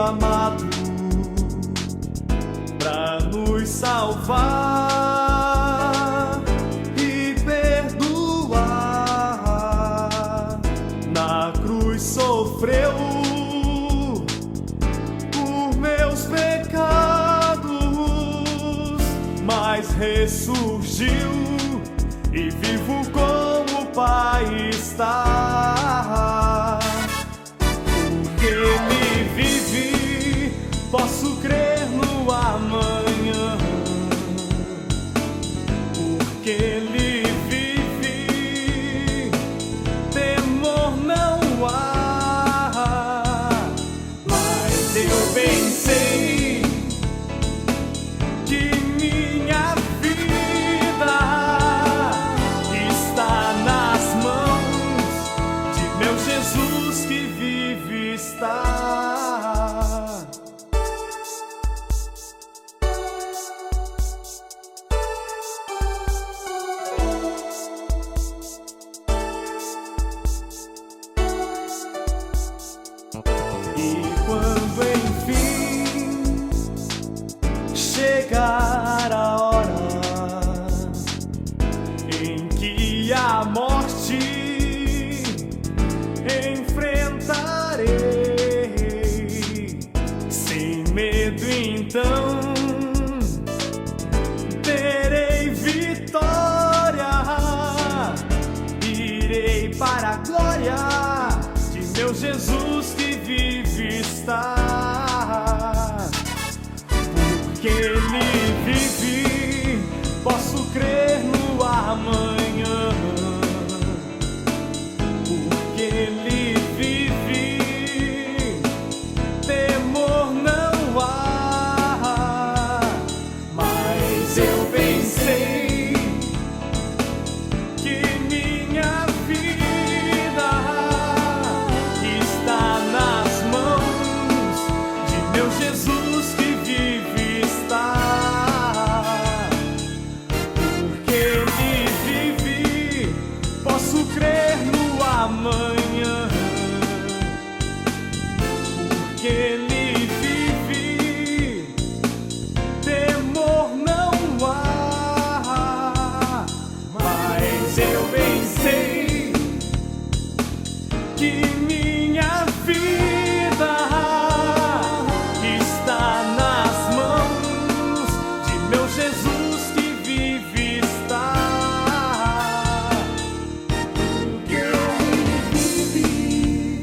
amado pra nos salvar e perdoar. Na cruz sofreu por meus pecados, mas ressurgiu e vivo como o Pai está. Porque Ele vive, posso crer no amanhã. Porque Ele vive, temor não há. Mas eu bem sei que minha vida está nas mãos de meu Jesus que vive está. E quando enfim chegar a hora em que a morte enfrentarei, sem medo então terei vitória, irei para a glória de meu Jesus que vive está. Porque Ele vive, posso crer no amanhã. Porque Ele vive, temor não há. Mas eu bem sei que minha vida está nas mãos de meu Jesus que vive está. Porque Ele vive, posso crer no amanhã. Porque Ele vive, temor não há. Mas eu bem sei que minha vida está nas mãos de meu Jesus que vive está. Porque Ele vive,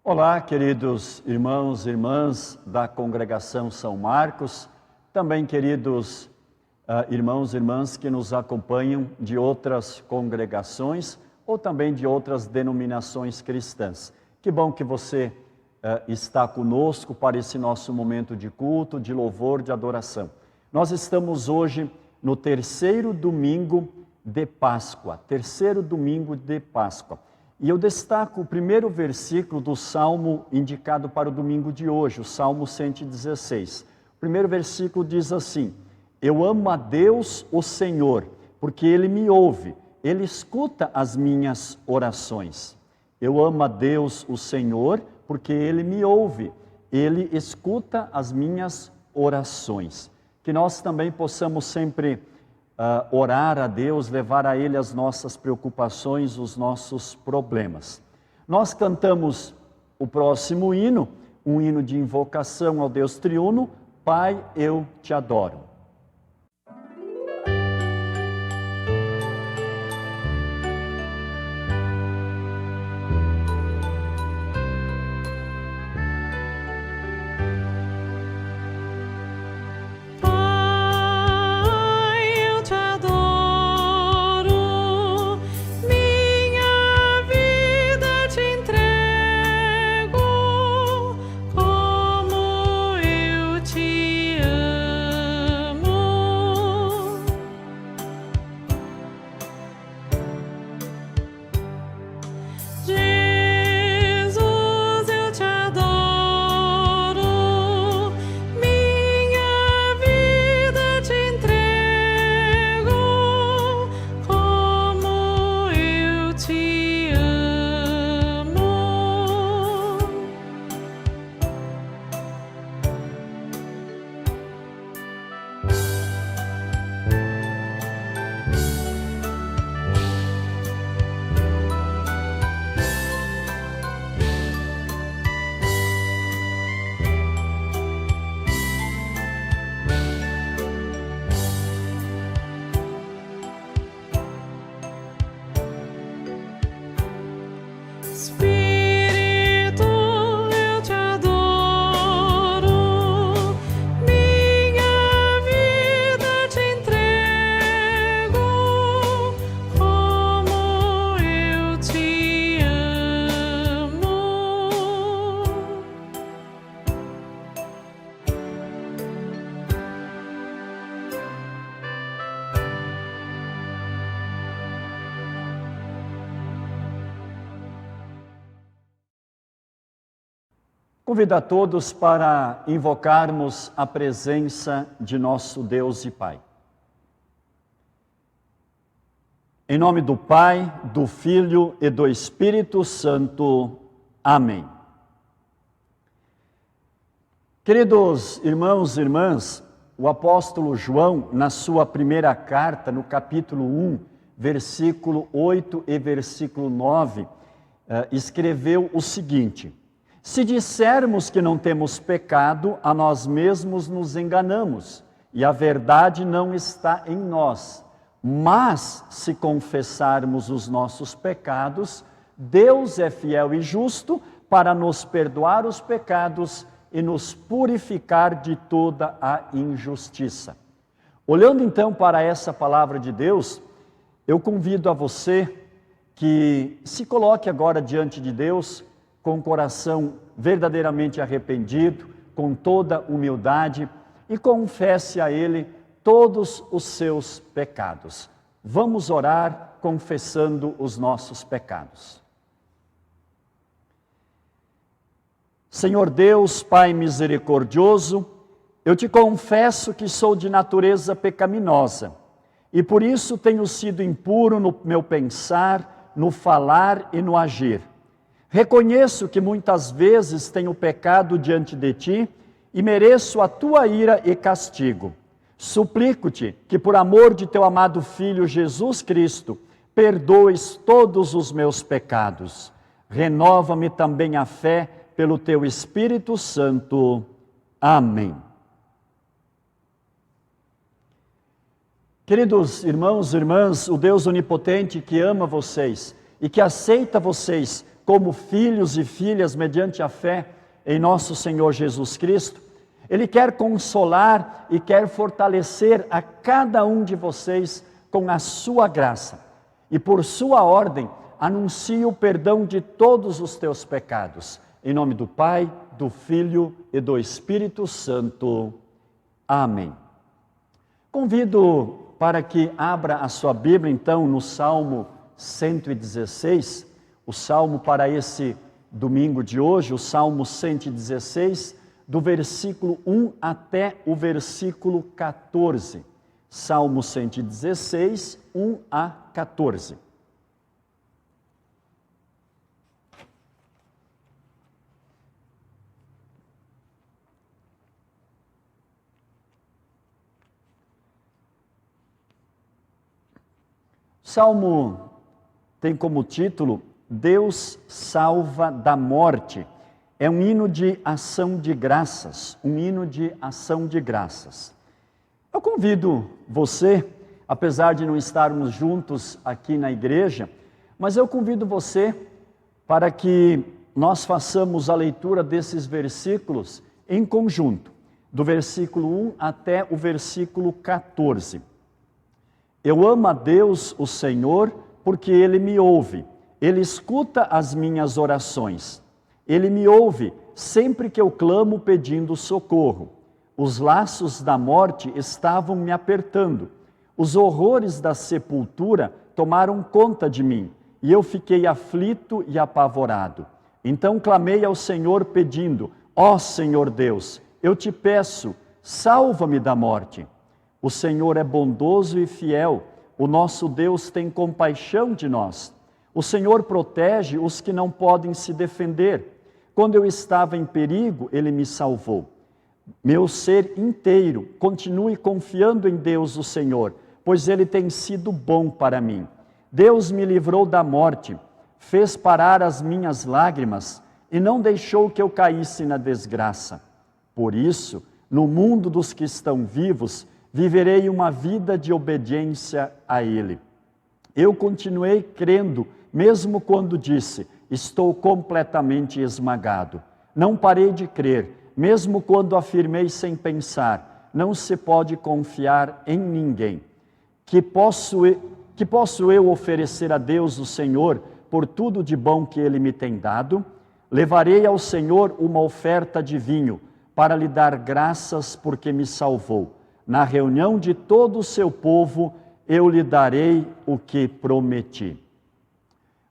Olá, queridos irmãos e irmãs da Congregação São Marcos, também queridos irmãos e irmãs que nos acompanham de outras congregações ou também de outras denominações cristãs. Que bom que você está conosco para esse nosso momento de culto, de louvor, de adoração. Nós estamos hoje no terceiro domingo de Páscoa, E eu destaco o primeiro versículo do Salmo indicado para o domingo de hoje, o Salmo 116. O primeiro versículo diz assim: Eu amo a Deus, o Senhor, porque Ele me ouve, Ele escuta as minhas orações. Eu amo a Deus, o Senhor, porque Ele me ouve, Ele escuta as minhas orações. Que nós também possamos sempre orar a Deus, levar a Ele as nossas preocupações, os nossos problemas. Nós cantamos o próximo hino, um hino de invocação ao Deus triuno, Pai, eu te adoro. Convido a todos para invocarmos a presença de nosso Deus e Pai. Em nome do Pai, do Filho e do Espírito Santo. Amém. Queridos irmãos e irmãs, o apóstolo João, na sua primeira carta, no capítulo 1, versículo 8 e versículo 9, escreveu o seguinte: Se dissermos que não temos pecado, a nós mesmos nos enganamos, e a verdade não está em nós. Mas, se confessarmos os nossos pecados, Deus é fiel e justo para nos perdoar os pecados e nos purificar de toda a injustiça. Olhando então para essa palavra de Deus, eu convido a você que se coloque agora diante de Deus, com o coração verdadeiramente arrependido, com toda humildade, e confesse a Ele todos os seus pecados. Vamos orar confessando os nossos pecados. Senhor Deus, Pai misericordioso, eu te confesso que sou de natureza pecaminosa, e por isso tenho sido impuro no meu pensar, no falar e no agir. Reconheço que muitas vezes tenho pecado diante de ti e mereço a tua ira e castigo. Suplico-te que, por amor de teu amado Filho Jesus Cristo, perdoes todos os meus pecados. Renova-me também a fé pelo teu Espírito Santo. Amém. Queridos irmãos e irmãs, o Deus onipotente que ama vocês e que aceita vocês como filhos e filhas mediante a fé em nosso Senhor Jesus Cristo, Ele quer consolar e quer fortalecer a cada um de vocês com a sua graça. E por sua ordem, anuncie o perdão de todos os teus pecados. Em nome do Pai, do Filho e do Espírito Santo. Amém. Convido para que abra a sua Bíblia, então, no Salmo 116, o Salmo para esse domingo de hoje, o Salmo 116, do versículo 1 até o versículo 14. Salmo 116, 1 a 14. Salmo tem como título Deus salva da morte. É um hino de ação de graças, um hino de ação de graças. Eu convido você, apesar de não estarmos juntos aqui na igreja, mas eu convido você para que nós façamos a leitura desses versículos em conjunto, do versículo 1 até o versículo 14. Eu amo a Deus, o Senhor, porque Ele me ouve. Ele escuta as minhas orações. Ele me ouve sempre que eu clamo pedindo socorro. Os laços da morte estavam me apertando. Os horrores da sepultura tomaram conta de mim, e eu fiquei aflito e apavorado. Então clamei ao Senhor pedindo: ó Senhor Deus, eu te peço, salva-me da morte. O Senhor é bondoso e fiel, o nosso Deus tem compaixão de nós. O Senhor protege os que não podem se defender. Quando eu estava em perigo, Ele me salvou. Meu ser inteiro continue confiando em Deus o Senhor, pois Ele tem sido bom para mim. Deus me livrou da morte, fez parar as minhas lágrimas e não deixou que eu caísse na desgraça. Por isso, no mundo dos que estão vivos, viverei uma vida de obediência a Ele. Eu continuei crendo, mesmo quando disse: estou completamente esmagado. Não parei de crer, mesmo quando afirmei sem pensar: não se pode confiar em ninguém. Que posso eu oferecer a Deus, o Senhor, por tudo de bom que Ele me tem dado? Levarei ao Senhor uma oferta de vinho, para lhe dar graças porque me salvou. Na reunião de todo o seu povo, eu lhe darei o que prometi.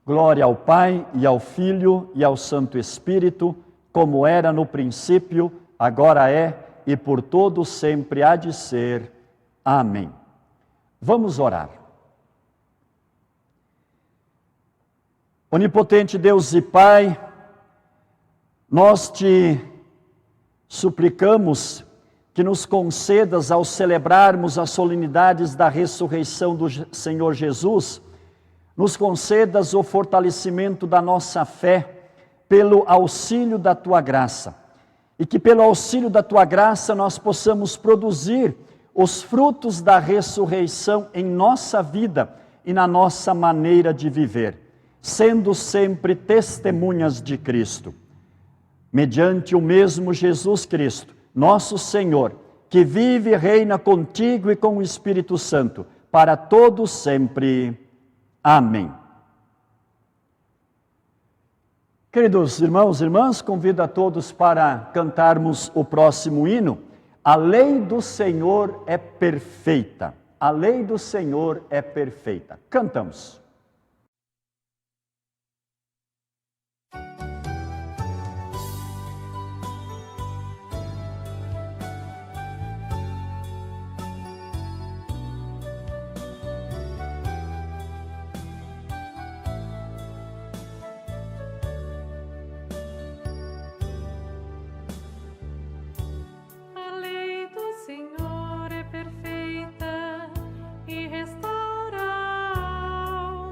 Glória ao Pai, e ao Filho, e ao Santo Espírito, como era no princípio, agora é, e por todo sempre há de ser. Amém. Vamos orar. Onipotente Deus e Pai, nós te suplicamos que nos concedas, ao celebrarmos as solenidades da ressurreição do Senhor Jesus, nos concedas o fortalecimento da nossa fé pelo auxílio da Tua graça. E que pelo auxílio da Tua graça nós possamos produzir os frutos da ressurreição em nossa vida e na nossa maneira de viver, sendo sempre testemunhas de Cristo. Mediante o mesmo Jesus Cristo, nosso Senhor, que vive e reina contigo e com o Espírito Santo, para todos sempre. Amém. Queridos irmãos e irmãs, convido a todos para cantarmos o próximo hino. A lei do Senhor é perfeita. A lei do Senhor é perfeita. Cantamos. Senhor é perfeita e restaura a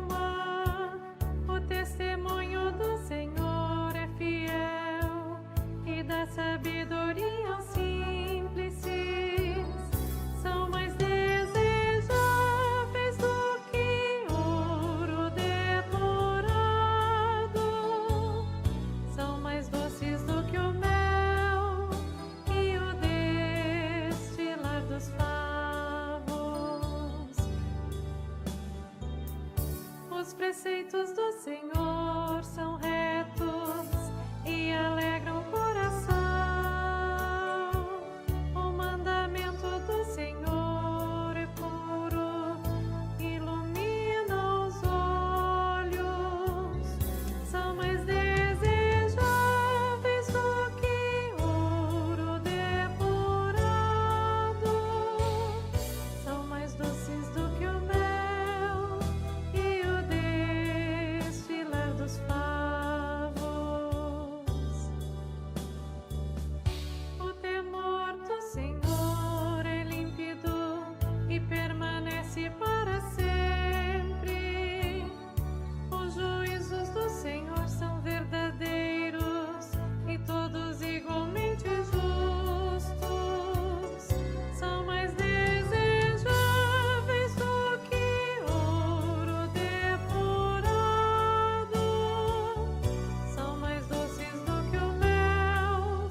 preceitos do Senhor são retos e alegram o coração. O mandamento do Senhor é puro, ilumina os olhos. São mais desejáveis do que ouro depurado. São mais doces do que o mel e o destilar dos favos. O temor do Senhor é límpido e permanece para sempre. Os juízos do Senhor são verdadeiros e todos igualmente justos. São mais desejáveis do que ouro depurado. São mais doces do que o mel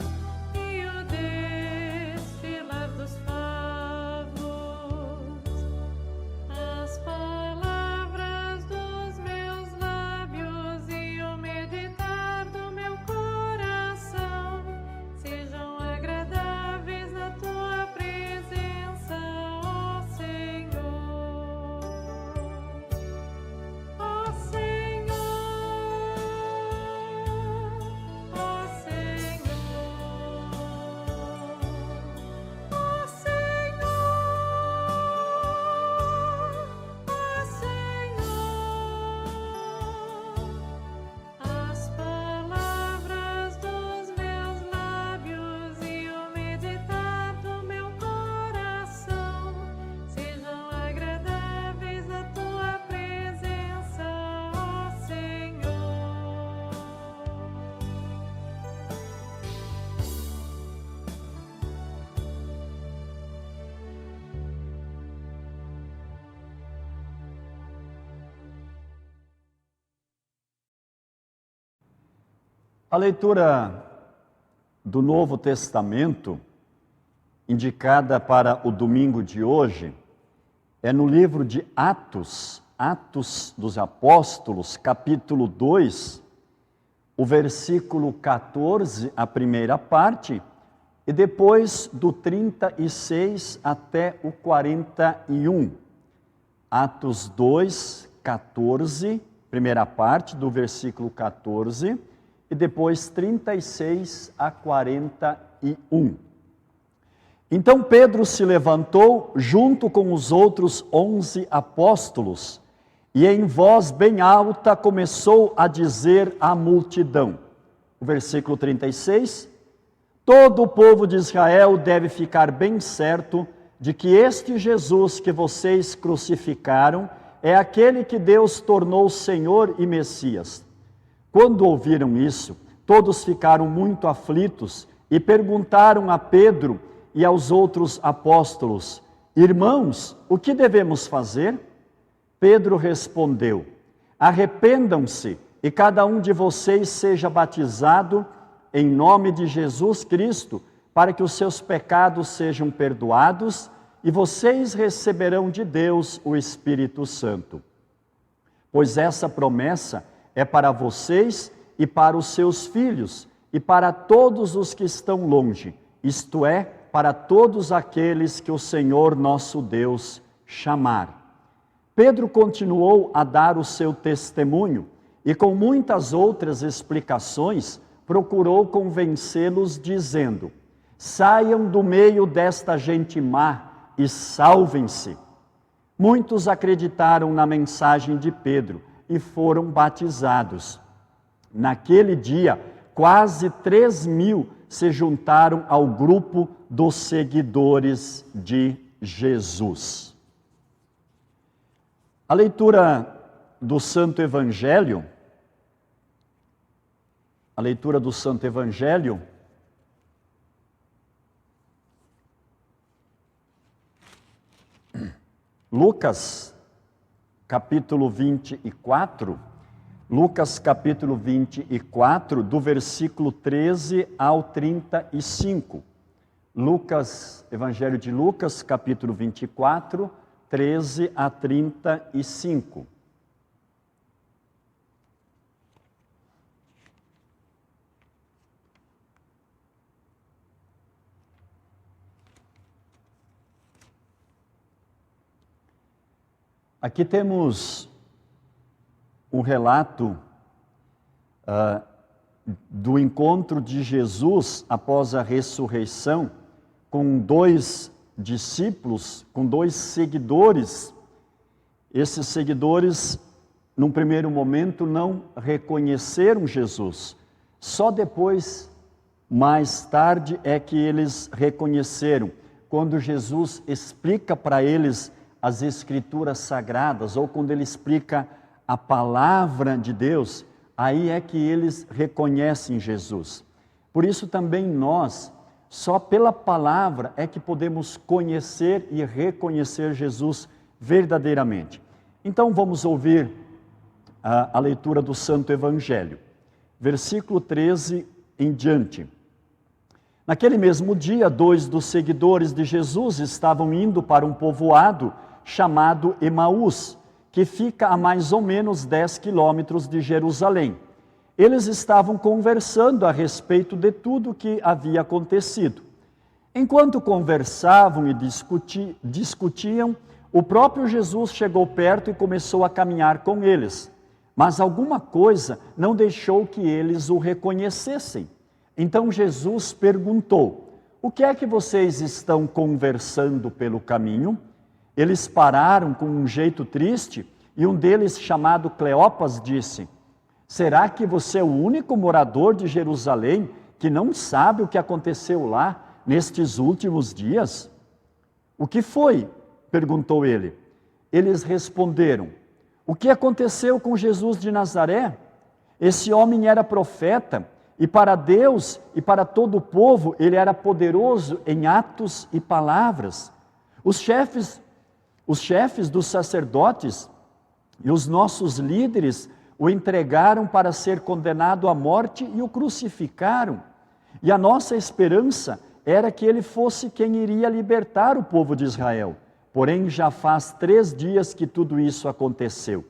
e o destilar dos favos. As palavras dos meus lábios e o meditar do meu coração sejam agradáveis na tua presença, ó Senhor. Ó Senhor, ó Senhor, ó Senhor, ó Senhor. As palavras dos meus lábios e o meditar do meu coração sejam agradáveis na tua presença, ó Senhor. A leitura do Novo Testamento, indicada para o domingo de hoje, é no livro de Atos, Atos dos Apóstolos, capítulo 2, o versículo 14, a primeira parte, e depois do 36 até o 41. Atos 2, 14, primeira parte do versículo 14, e depois 36 a 41. Então Pedro se levantou junto com os outros 11 apóstolos e em voz bem alta começou a dizer à multidão. O versículo 36, todo o povo de Israel deve ficar bem certo de que este Jesus que vocês crucificaram é aquele que Deus tornou Senhor e Messias. Quando ouviram isso, todos ficaram muito aflitos e perguntaram a Pedro e aos outros apóstolos: irmãos, o que devemos fazer? Pedro respondeu: arrependam-se e cada um de vocês seja batizado em nome de Jesus Cristo, para que os seus pecados sejam perdoados e vocês receberão de Deus o Espírito Santo. Pois essa promessa é para vocês e para os seus filhos e para todos os que estão longe, isto é, para todos aqueles que o Senhor nosso Deus chamar. Pedro continuou a dar o seu testemunho e com muitas outras explicações procurou convencê-los dizendo: saiam do meio desta gente má e salvem-se. Muitos acreditaram na mensagem de Pedro e foram batizados. Naquele dia, quase 3.000 se juntaram ao grupo dos seguidores de Jesus. A leitura do Santo Evangelho, Lucas, capítulo 24, do versículo 13 ao 35. Evangelho de Lucas, capítulo 24, 13 a 35. Aqui temos um relato do encontro de Jesus após a ressurreição com 2 discípulos, com 2 seguidores. Esses seguidores, num primeiro momento, não reconheceram Jesus. Só depois, mais tarde, é que eles reconheceram. Quando Jesus explica para eles as Escrituras Sagradas, ou quando ele explica a palavra de Deus, aí é que eles reconhecem Jesus. Por isso também nós, só pela palavra é que podemos conhecer e reconhecer Jesus verdadeiramente. Então vamos ouvir a leitura do Santo Evangelho. Versículo 13 em diante. Naquele mesmo dia, 2 dos seguidores de Jesus estavam indo para um povoado chamado Emaús, que fica a mais ou menos 10 quilômetros de Jerusalém. Eles estavam conversando a respeito de tudo o que havia acontecido. Enquanto conversavam e discutiam, o próprio Jesus chegou perto e começou a caminhar com eles. Mas alguma coisa não deixou que eles o reconhecessem. Então Jesus perguntou: o que é que vocês estão conversando pelo caminho? Eles pararam com um jeito triste e um deles, chamado Cleopas, disse: será que você é o único morador de Jerusalém que não sabe o que aconteceu lá nestes últimos dias? O que foi? Perguntou ele. Eles responderam: o que aconteceu com Jesus de Nazaré? Esse homem era profeta, e para Deus e para todo o povo ele era poderoso em atos e palavras. Os chefes dos sacerdotes e os nossos líderes o entregaram para ser condenado à morte e o crucificaram. E a nossa esperança era que ele fosse quem iria libertar o povo de Israel. Porém, já faz 3 dias que tudo isso aconteceu.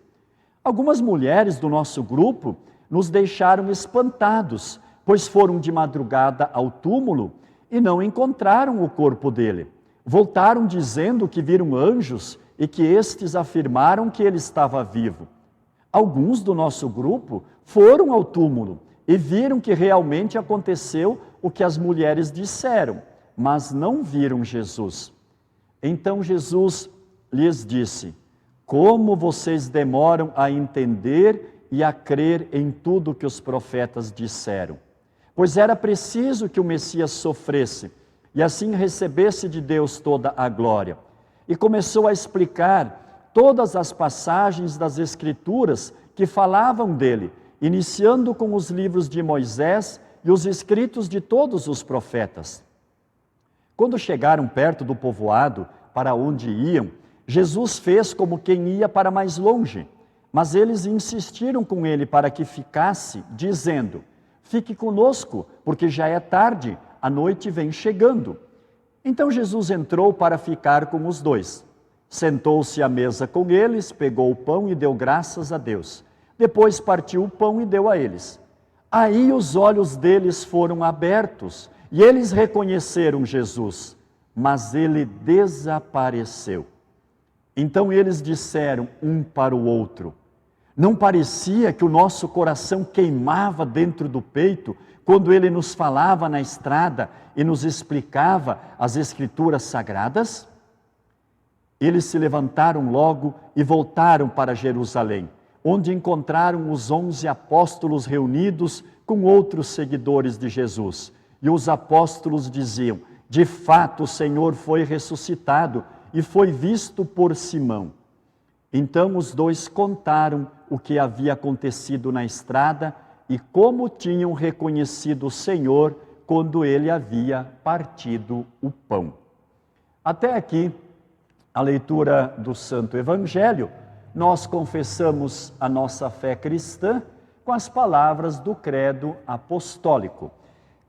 Algumas mulheres do nosso grupo nos deixaram espantados, pois foram de madrugada ao túmulo e não encontraram o corpo dele. Voltaram dizendo que viram anjos e que estes afirmaram que ele estava vivo. Alguns do nosso grupo foram ao túmulo e viram que realmente aconteceu o que as mulheres disseram, mas não viram Jesus. Então Jesus lhes disse: como vocês demoram a entender e a crer em tudo que os profetas disseram? Pois era preciso que o Messias sofresse e assim recebesse de Deus toda a glória. E começou a explicar todas as passagens das Escrituras que falavam dele, iniciando com os livros de Moisés e os escritos de todos os profetas. Quando chegaram perto do povoado para onde iam, Jesus fez como quem ia para mais longe, mas eles insistiram com ele para que ficasse, dizendo: fique conosco, porque já é tarde, a noite vem chegando. Então Jesus entrou para ficar com os 2. Sentou-se à mesa com eles, pegou o pão e deu graças a Deus. Depois partiu o pão e deu a eles. Aí os olhos deles foram abertos e eles reconheceram Jesus, mas ele desapareceu. Então eles disseram um para o outro: não parecia que o nosso coração queimava dentro do peito quando ele nos falava na estrada e nos explicava as Escrituras Sagradas? Eles se levantaram logo e voltaram para Jerusalém, onde encontraram os 11 apóstolos reunidos com outros seguidores de Jesus. E os apóstolos diziam: de fato o Senhor foi ressuscitado e foi visto por Simão. Então os 2 contaram o que havia acontecido na estrada e como tinham reconhecido o Senhor quando ele havia partido o pão. Até aqui, a leitura do Santo Evangelho. Nós confessamos a nossa fé cristã com as palavras do credo apostólico.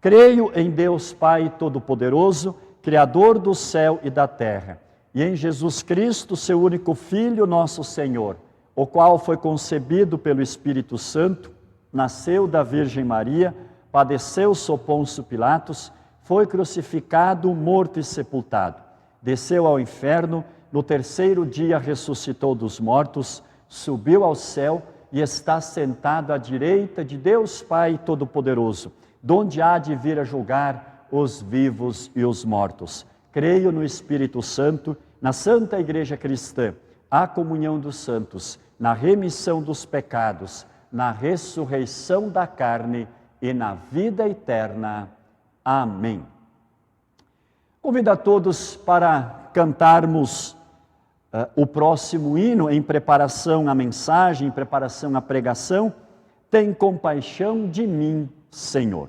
Creio em Deus Pai Todo-Poderoso, Criador do céu e da terra, e em Jesus Cristo, seu único Filho, nosso Senhor, o qual foi concebido pelo Espírito Santo, nasceu da Virgem Maria, padeceu sob Pôncio Pilatos, foi crucificado, morto e sepultado. Desceu ao inferno, no terceiro dia ressuscitou dos mortos, subiu ao céu e está sentado à direita de Deus Pai Todo-Poderoso, donde há de vir a julgar os vivos e os mortos. Creio no Espírito Santo, na Santa Igreja Cristã, a comunhão dos santos, na remissão dos pecados, na ressurreição da carne e na vida eterna. Amém. Convido a todos para cantarmos o próximo hino em preparação à mensagem, em preparação à pregação. Tem compaixão de mim, Senhor.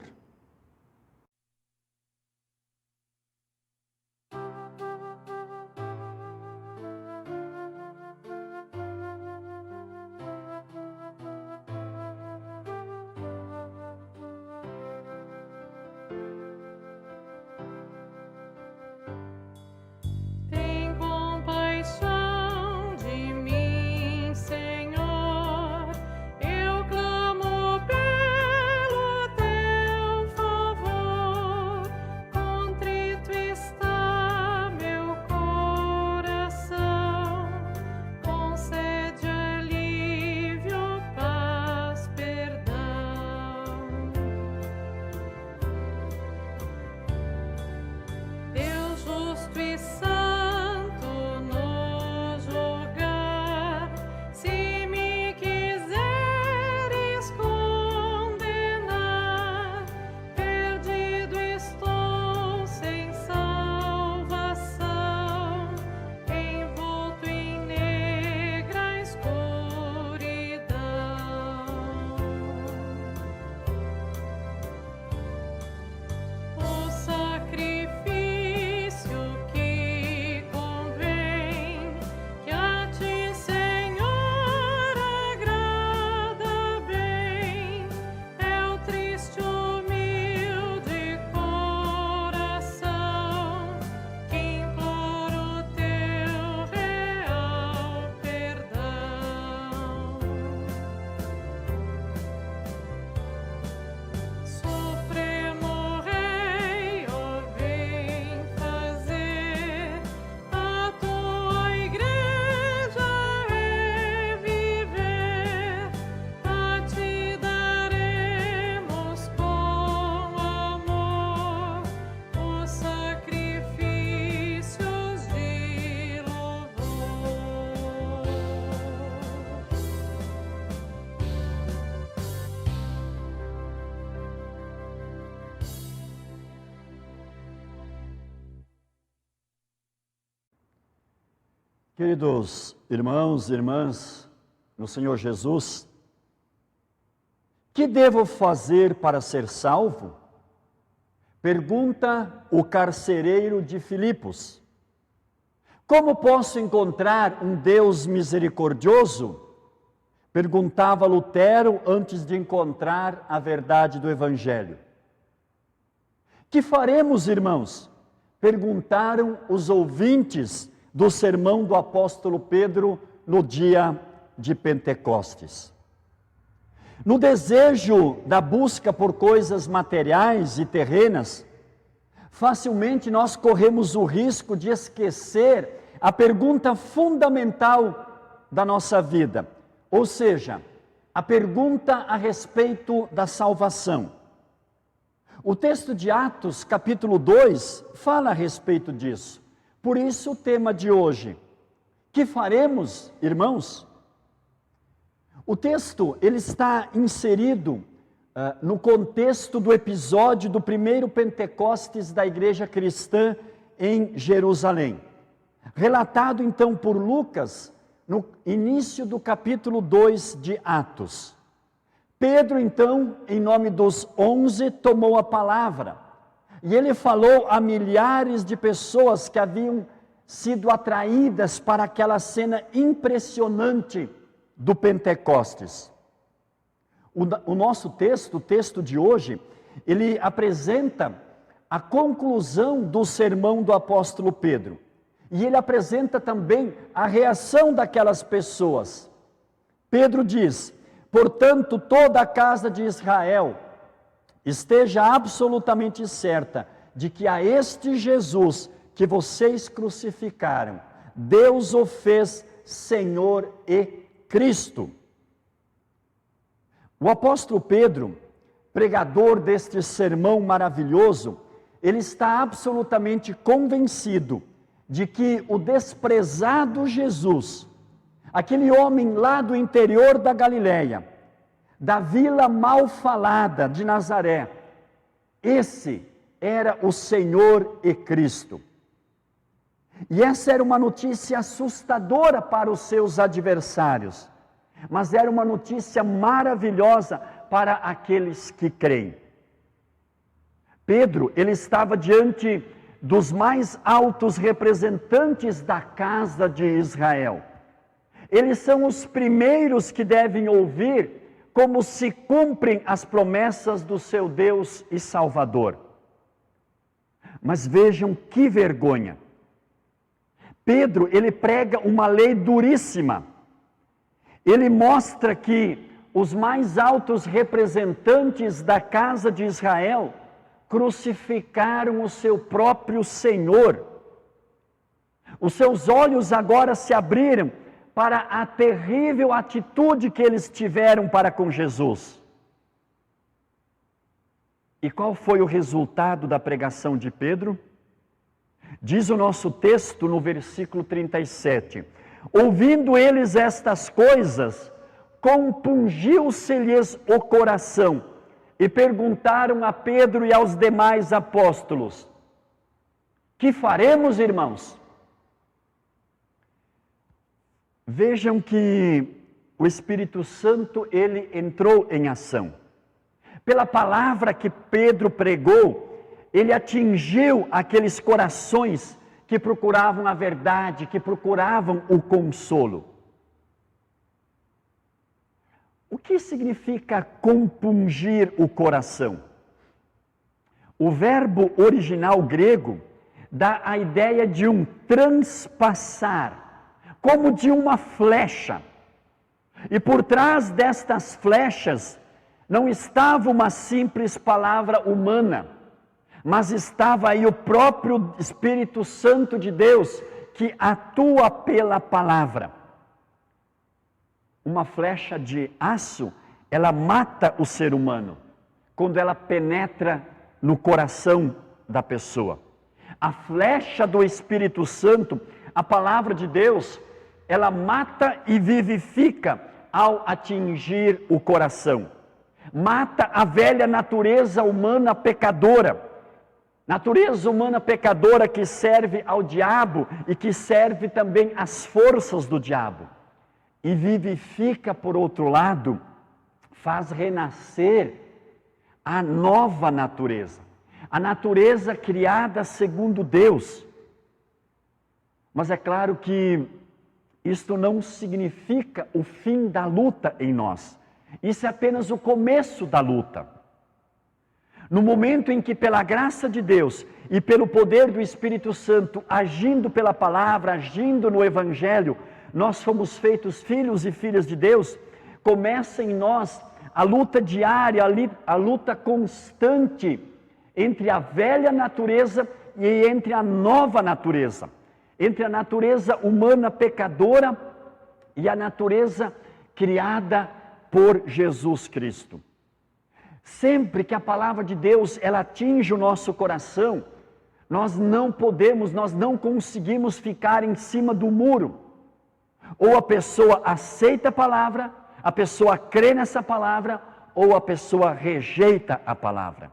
Queridos irmãos e irmãs no Senhor Jesus, que devo fazer para ser salvo? Pergunta o carcereiro de Filipos. Como posso encontrar um Deus misericordioso? Perguntava Lutero antes de encontrar a verdade do Evangelho. Que faremos, irmãos? Perguntaram os ouvintes do sermão do apóstolo Pedro no dia de Pentecostes. No desejo da busca por coisas materiais e terrenas, facilmente nós corremos o risco de esquecer a pergunta fundamental da nossa vida, ou seja, a pergunta a respeito da salvação. O texto de Atos, capítulo 2, fala a respeito disso. Por isso o tema de hoje. Que faremos, irmãos? O texto, ele está inserido no contexto do episódio do primeiro Pentecostes da igreja cristã em Jerusalém. Relatado então por Lucas no início do capítulo 2 de Atos. Pedro então, em nome dos 11, tomou a palavra. E ele falou a milhares de pessoas que haviam sido atraídas para aquela cena impressionante do Pentecostes. O nosso texto, o texto de hoje, ele apresenta a conclusão do sermão do apóstolo Pedro. E ele apresenta também a reação daquelas pessoas. Pedro diz: portanto, toda a casa de Israel esteja absolutamente certa de que a este Jesus que vocês crucificaram, Deus o fez Senhor e Cristo. O apóstolo Pedro, pregador deste sermão maravilhoso, ele está absolutamente convencido de que o desprezado Jesus, aquele homem lá do interior da Galileia, da vila mal falada de Nazaré, esse era o Senhor e Cristo. E essa era uma notícia assustadora para os seus adversários, mas era uma notícia maravilhosa para aqueles que creem. Pedro, ele estava diante dos mais altos representantes da casa de Israel. Eles são os primeiros que devem ouvir como se cumprem as promessas do seu Deus e Salvador. Mas vejam que vergonha. Pedro, ele prega uma lei duríssima. Ele mostra que os mais altos representantes da casa de Israel crucificaram o seu próprio Senhor. Os seus olhos agora se abriram para a terrível atitude que eles tiveram para com Jesus. E qual foi o resultado da pregação de Pedro? Diz o nosso texto no versículo 37, ouvindo eles estas coisas, compungiu-se-lhes o coração, e perguntaram a Pedro e aos demais apóstolos, que faremos, irmãos? Vejam que o Espírito Santo, ele entrou em ação. Pela palavra que Pedro pregou, ele atingiu aqueles corações que procuravam a verdade, que procuravam o consolo. O que significa compungir o coração? O verbo original grego dá a ideia de um transpassar, como de uma flecha. E por trás destas flechas não estava uma simples palavra humana, mas estava aí o próprio Espírito Santo de Deus, que atua pela palavra. Uma flecha de aço, ela mata o ser humano, quando ela penetra no coração da pessoa. A flecha do Espírito Santo, a palavra de Deus, ela mata e vivifica ao atingir o coração. Mata a velha natureza humana pecadora. Natureza humana pecadora que serve ao diabo e que serve também às forças do diabo. E vivifica, por outro lado, faz renascer a nova natureza. A natureza criada segundo Deus. Mas é claro que isto não significa o fim da luta em nós. Isso é apenas o começo da luta. No momento em que, pela graça de Deus e pelo poder do Espírito Santo, agindo pela palavra, agindo no Evangelho, nós fomos feitos filhos e filhas de Deus, começa em nós a luta diária, a luta constante entre a velha natureza e entre a nova natureza. Entre a natureza humana pecadora e a natureza criada por Jesus Cristo. Sempre que a palavra de Deus ela atinge o nosso coração, nós não conseguimos ficar em cima do muro. Ou a pessoa aceita a palavra, a pessoa crê nessa palavra, ou a pessoa rejeita a palavra.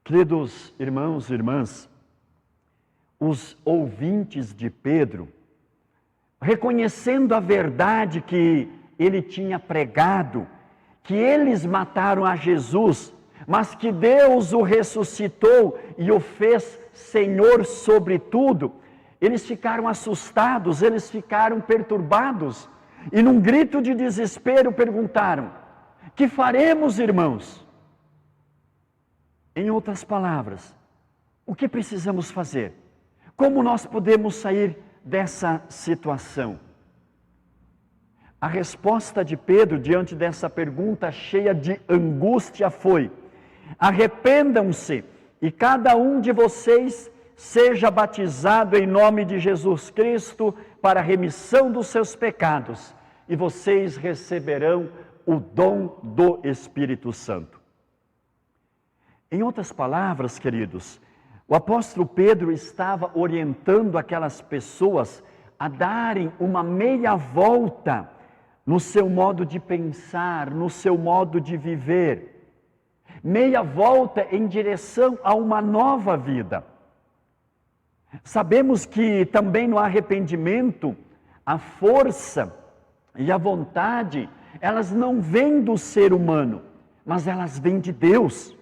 Queridos irmãos e irmãs, os ouvintes de Pedro, reconhecendo a verdade que ele tinha pregado, que eles mataram a Jesus, mas que Deus o ressuscitou e o fez Senhor sobre tudo, eles ficaram assustados, eles ficaram perturbados, e num grito de desespero perguntaram, que faremos, irmãos? Em outras palavras, o que precisamos fazer? Como nós podemos sair dessa situação? A resposta de Pedro diante dessa pergunta cheia de angústia foi: arrependam-se e cada um de vocês seja batizado em nome de Jesus Cristo para a remissão dos seus pecados, e vocês receberão o dom do Espírito Santo. Em outras palavras, queridos, o apóstolo Pedro estava orientando aquelas pessoas a darem uma meia volta no seu modo de pensar, no seu modo de viver. Meia volta em direção a uma nova vida. Sabemos que também no arrependimento, a força e a vontade, elas não vêm do ser humano, mas elas vêm de Deus.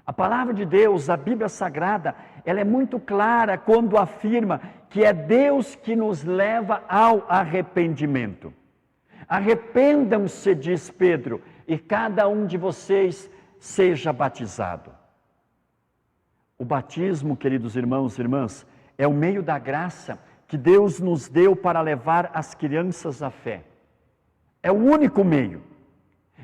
A palavra de Deus, a Bíblia Sagrada, ela é muito clara quando afirma que é Deus que nos leva ao arrependimento. Arrependam-se, diz Pedro, e cada um de vocês seja batizado. O batismo, queridos irmãos e irmãs, é o meio da graça que Deus nos deu para levar as crianças à fé. É o único meio.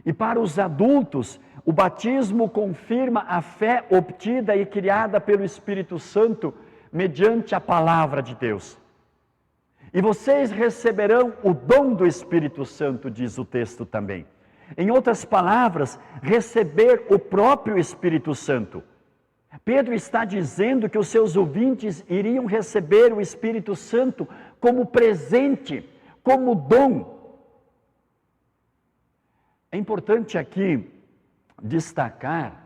E para os adultos, o batismo confirma a fé obtida e criada pelo Espírito Santo mediante a palavra de Deus. E vocês receberão o dom do Espírito Santo, diz o texto também. Em outras palavras, receber o próprio Espírito Santo. Pedro está dizendo que os seus ouvintes iriam receber o Espírito Santo como presente, como dom. É importante aqui destacar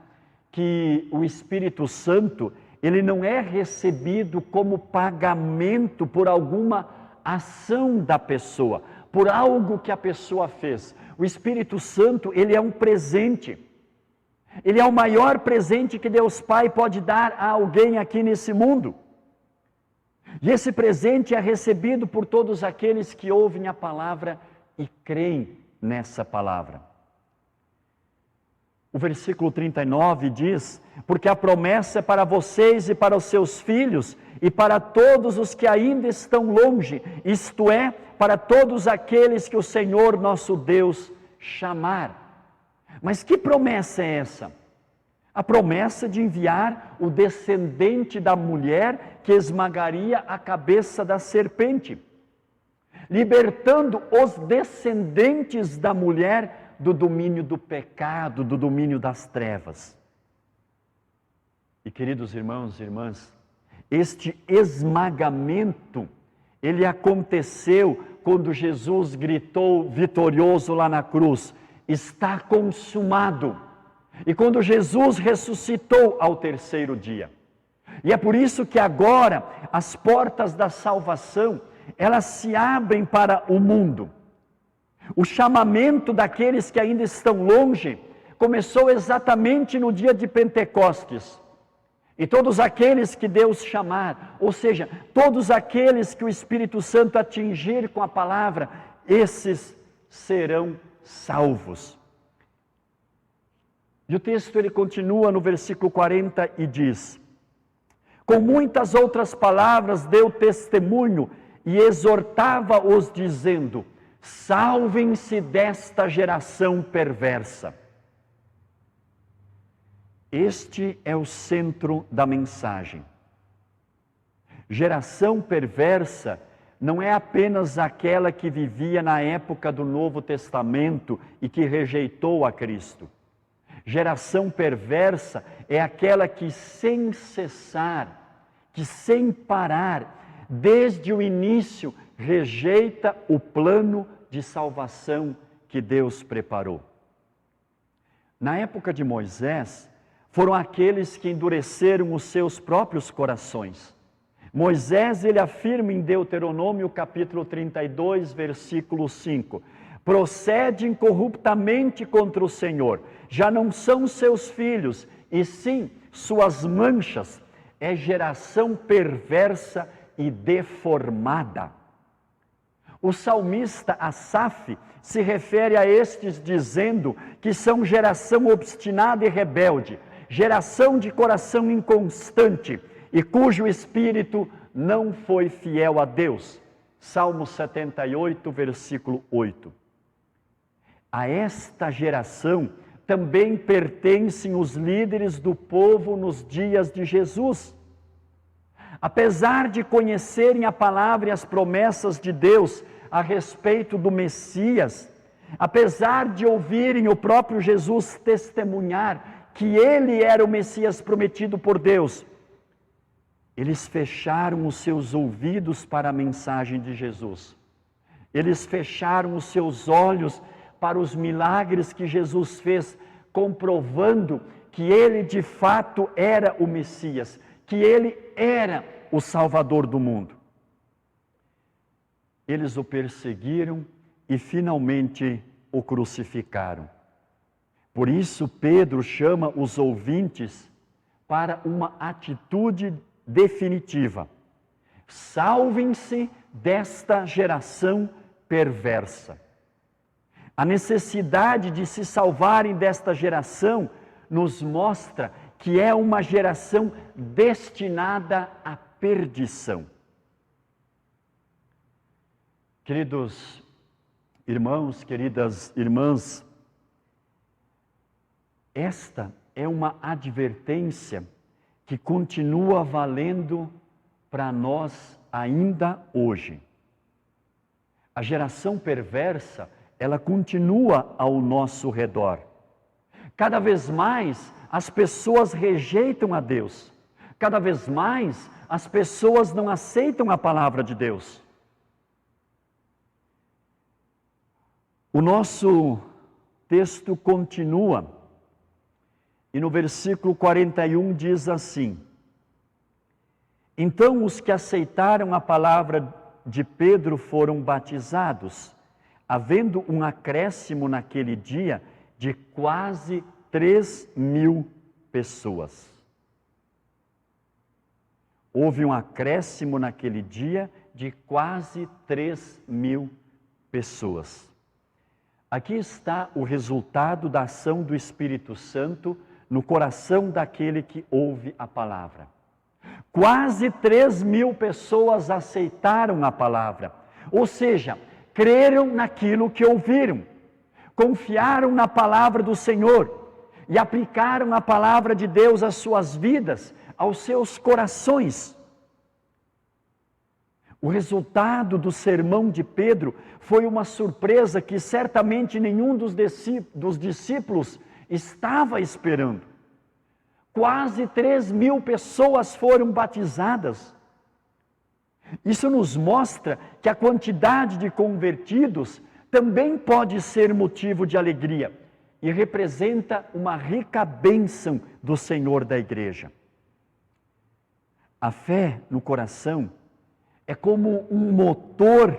que o Espírito Santo, ele não é recebido como pagamento por alguma ação da pessoa, por algo que a pessoa fez. O Espírito Santo, ele é um presente. Ele é o maior presente que Deus Pai pode dar a alguém aqui nesse mundo. E esse presente é recebido por todos aqueles que ouvem a palavra e creem nessa palavra. O versículo 39 diz: porque a promessa é para vocês e para os seus filhos e para todos os que ainda estão longe, isto é, para todos aqueles que o Senhor nosso Deus chamar. Mas que promessa é essa? A promessa de enviar o descendente da mulher que esmagaria a cabeça da serpente, libertando os descendentes da mulher do domínio do pecado, do domínio das trevas. E queridos irmãos e irmãs, este esmagamento, ele aconteceu quando Jesus gritou vitorioso lá na cruz: está consumado. E quando Jesus ressuscitou ao terceiro dia. E é por isso que agora as portas da salvação, elas se abrem para o mundo. O chamamento daqueles que ainda estão longe começou exatamente no dia de Pentecostes. E todos aqueles que Deus chamar, ou seja, todos aqueles que o Espírito Santo atingir com a palavra, esses serão salvos. E o texto ele continua no versículo 40 e diz: com muitas outras palavras deu testemunho e exortava-os dizendo: salvem-se desta geração perversa. Este é o centro da mensagem. Geração perversa não é apenas aquela que vivia na época do Novo Testamento e que rejeitou a Cristo. Geração perversa é aquela que sem cessar, que sem parar, desde o início, rejeita o plano de salvação que Deus preparou. Na época de Moisés, foram aqueles que endureceram os seus próprios corações. Moisés, ele afirma em Deuteronômio capítulo 32, versículo 5, procede incorruptamente contra o Senhor, já não são seus filhos, e sim suas manchas, é geração perversa e deformada. O salmista Asaf se refere a estes dizendo que são geração obstinada e rebelde, geração de coração inconstante e cujo espírito não foi fiel a Deus. Salmo 78, versículo 8. A esta geração também pertencem os líderes do povo nos dias de Jesus. apesar de conhecerem a palavra e as promessas de Deus a respeito do Messias, apesar de ouvirem o próprio Jesus testemunhar que ele era o Messias prometido por Deus, eles fecharam os seus ouvidos para a mensagem de Jesus. Eles fecharam os seus olhos para os milagres que Jesus fez, comprovando que ele de fato era o Messias, que ele era o Salvador do mundo. Eles o perseguiram e finalmente o crucificaram. Por isso Pedro chama os ouvintes para uma atitude definitiva. Salvem-se desta geração perversa. A necessidade de se salvarem desta geração nos mostra que é uma geração destinada à perdição. Queridos irmãos, queridas irmãs, esta é uma advertência que continua valendo para nós ainda hoje. A geração perversa, ela continua ao nosso redor. Cada vez mais as pessoas rejeitam a Deus. Cada vez mais as pessoas não aceitam a palavra de Deus. O nosso texto continua. E no versículo 41 diz assim: então os que aceitaram a palavra de Pedro foram batizados, havendo um acréscimo naquele dia de quase 3.000 pessoas. Houve um acréscimo naquele dia de quase 3.000 pessoas. Aqui está o resultado da ação do Espírito Santo no coração daquele que ouve a palavra. Quase 3.000 pessoas aceitaram a palavra, ou seja, creram naquilo que ouviram, confiaram na palavra do Senhor e aplicaram a palavra de Deus às suas vidas, aos seus corações. O resultado do sermão de Pedro foi uma surpresa que certamente nenhum dos discípulos estava esperando. Quase 3.000 pessoas foram batizadas. Isso nos mostra que a quantidade de convertidos também pode ser motivo de alegria e representa uma rica bênção do Senhor da igreja. A fé no coração é como um motor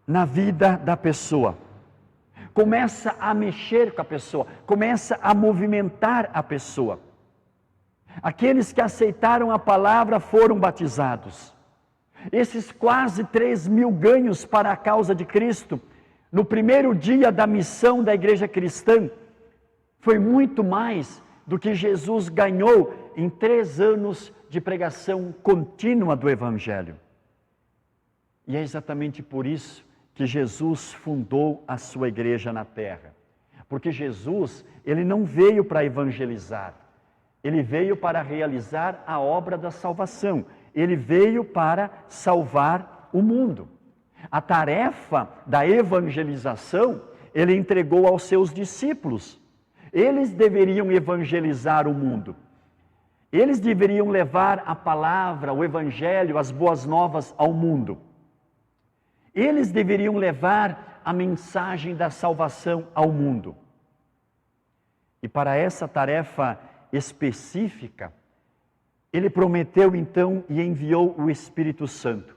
na vida da pessoa. Começa a mexer com a pessoa, começa a movimentar a pessoa. Aqueles que aceitaram a palavra foram batizados. Esses quase 3.000 ganhos para a causa de Cristo, no primeiro dia da missão da igreja cristã, foi muito mais do que Jesus ganhou em 3 anos de pregação contínua do Evangelho. E é exatamente por isso que Jesus fundou a sua igreja na terra. Porque Jesus, ele não veio para evangelizar, ele veio para realizar a obra da salvação, ele veio para salvar o mundo. A tarefa da evangelização, ele entregou aos seus discípulos. Eles deveriam evangelizar o mundo. Eles deveriam levar a palavra, o evangelho, as boas novas ao mundo. Eles deveriam levar a mensagem da salvação ao mundo. E para essa tarefa específica, ele prometeu então e enviou o Espírito Santo,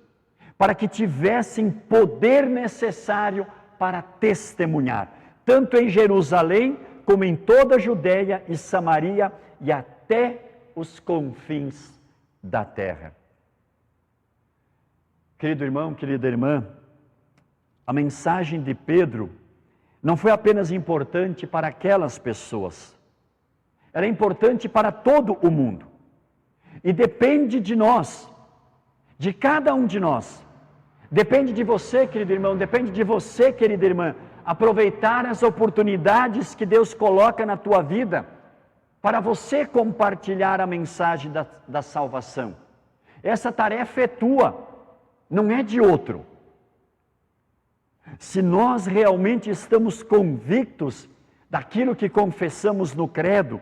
para que tivessem poder necessário para testemunhar, tanto em Jerusalém, como em toda a Judéia e Samaria e até os confins da terra. Querido irmão, querida irmã, a mensagem de Pedro não foi apenas importante para aquelas pessoas, era importante para todo o mundo. E depende de nós, de cada um de nós. Depende de você, querido irmão, depende de você, querida irmã, aproveitar as oportunidades que Deus coloca na tua vida para você compartilhar a mensagem da salvação. Essa tarefa é tua, não é de outro. Se nós realmente estamos convictos daquilo que confessamos no credo,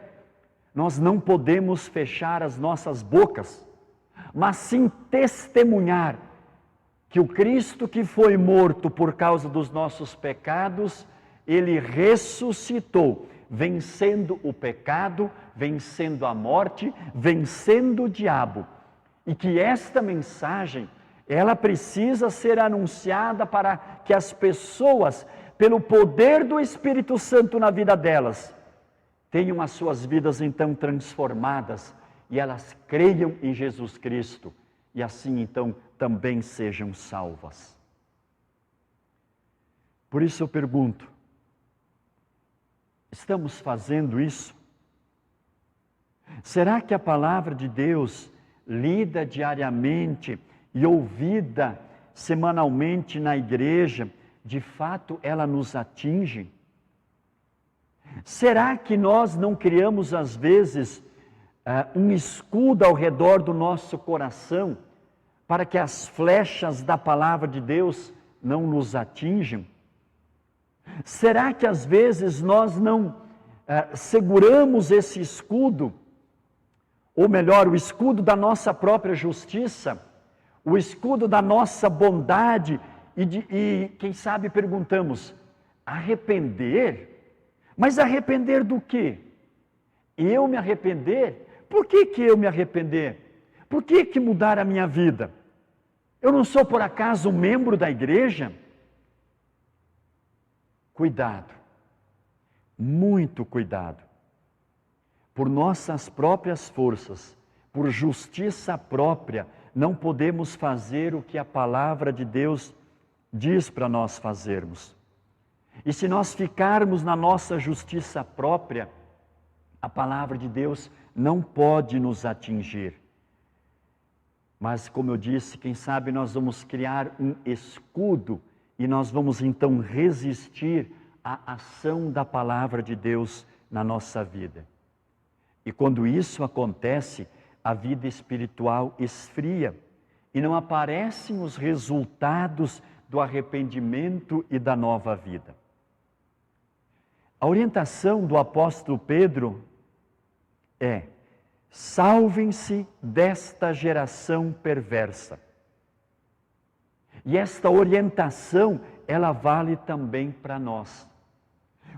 nós não podemos fechar as nossas bocas, mas sim testemunhar que o Cristo que foi morto por causa dos nossos pecados, Ele ressuscitou, vencendo o pecado, vencendo a morte, vencendo o diabo. E que esta mensagem, ela precisa ser anunciada para que as pessoas, pelo poder do Espírito Santo na vida delas, tenham as suas vidas então transformadas e elas creiam em Jesus Cristo e assim então também sejam salvas. Por isso eu pergunto, estamos fazendo isso? Será que a palavra de Deus, lida diariamente e ouvida semanalmente na igreja, de fato ela nos atinge? Será que nós não criamos às vezes um escudo ao redor do nosso coração para que as flechas da palavra de Deus não nos atinjam? Será que às vezes nós não seguramos esse escudo, ou melhor, o escudo da nossa própria justiça, o escudo da nossa bondade e quem sabe perguntamos, arrepender? Mas arrepender do quê? Eu me arrepender? Por que eu me arrepender? Por que mudar a minha vida? Eu não sou por acaso um membro da igreja? Cuidado, muito cuidado. Por nossas próprias forças, por justiça própria, não podemos fazer o que a palavra de Deus diz para nós fazermos. E se nós ficarmos na nossa justiça própria, a palavra de Deus não pode nos atingir. Mas, como eu disse, quem sabe nós vamos criar um escudo e nós vamos então resistir à ação da palavra de Deus na nossa vida. E quando isso acontece, a vida espiritual esfria e não aparecem os resultados do arrependimento e da nova vida. A orientação do apóstolo Pedro é: salvem-se desta geração perversa. E esta orientação, ela vale também para nós.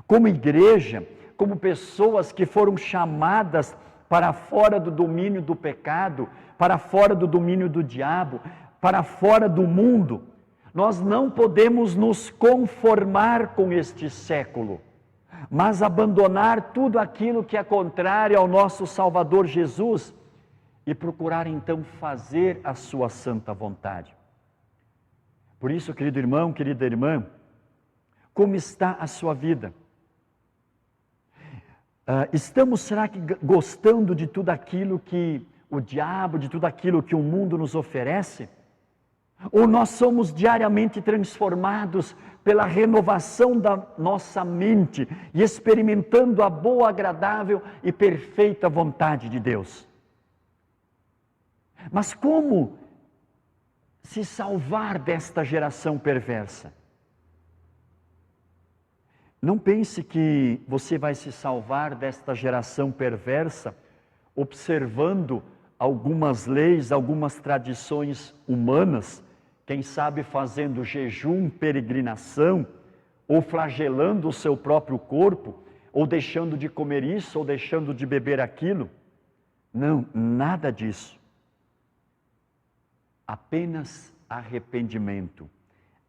Como igreja, como pessoas que foram chamadas para fora do domínio do pecado, para fora do domínio do diabo, para fora do mundo, nós não podemos nos conformar com este século, mas abandonar tudo aquilo que é contrário ao nosso Salvador Jesus e procurar então fazer a sua santa vontade. Por isso, querido irmão, querida irmã, como está a sua vida? Estamos, será que gostando de tudo aquilo que o diabo, de tudo aquilo que o mundo nos oferece? Ou nós somos diariamente transformados pela renovação da nossa mente e experimentando a boa, agradável e perfeita vontade de Deus? Mas como se salvar desta geração perversa? Não pense que você vai se salvar desta geração perversa observando algumas leis, algumas tradições humanas, quem sabe fazendo jejum, peregrinação, ou flagelando o seu próprio corpo, ou deixando de comer isso, ou deixando de beber aquilo. Não, nada disso. Apenas arrependimento.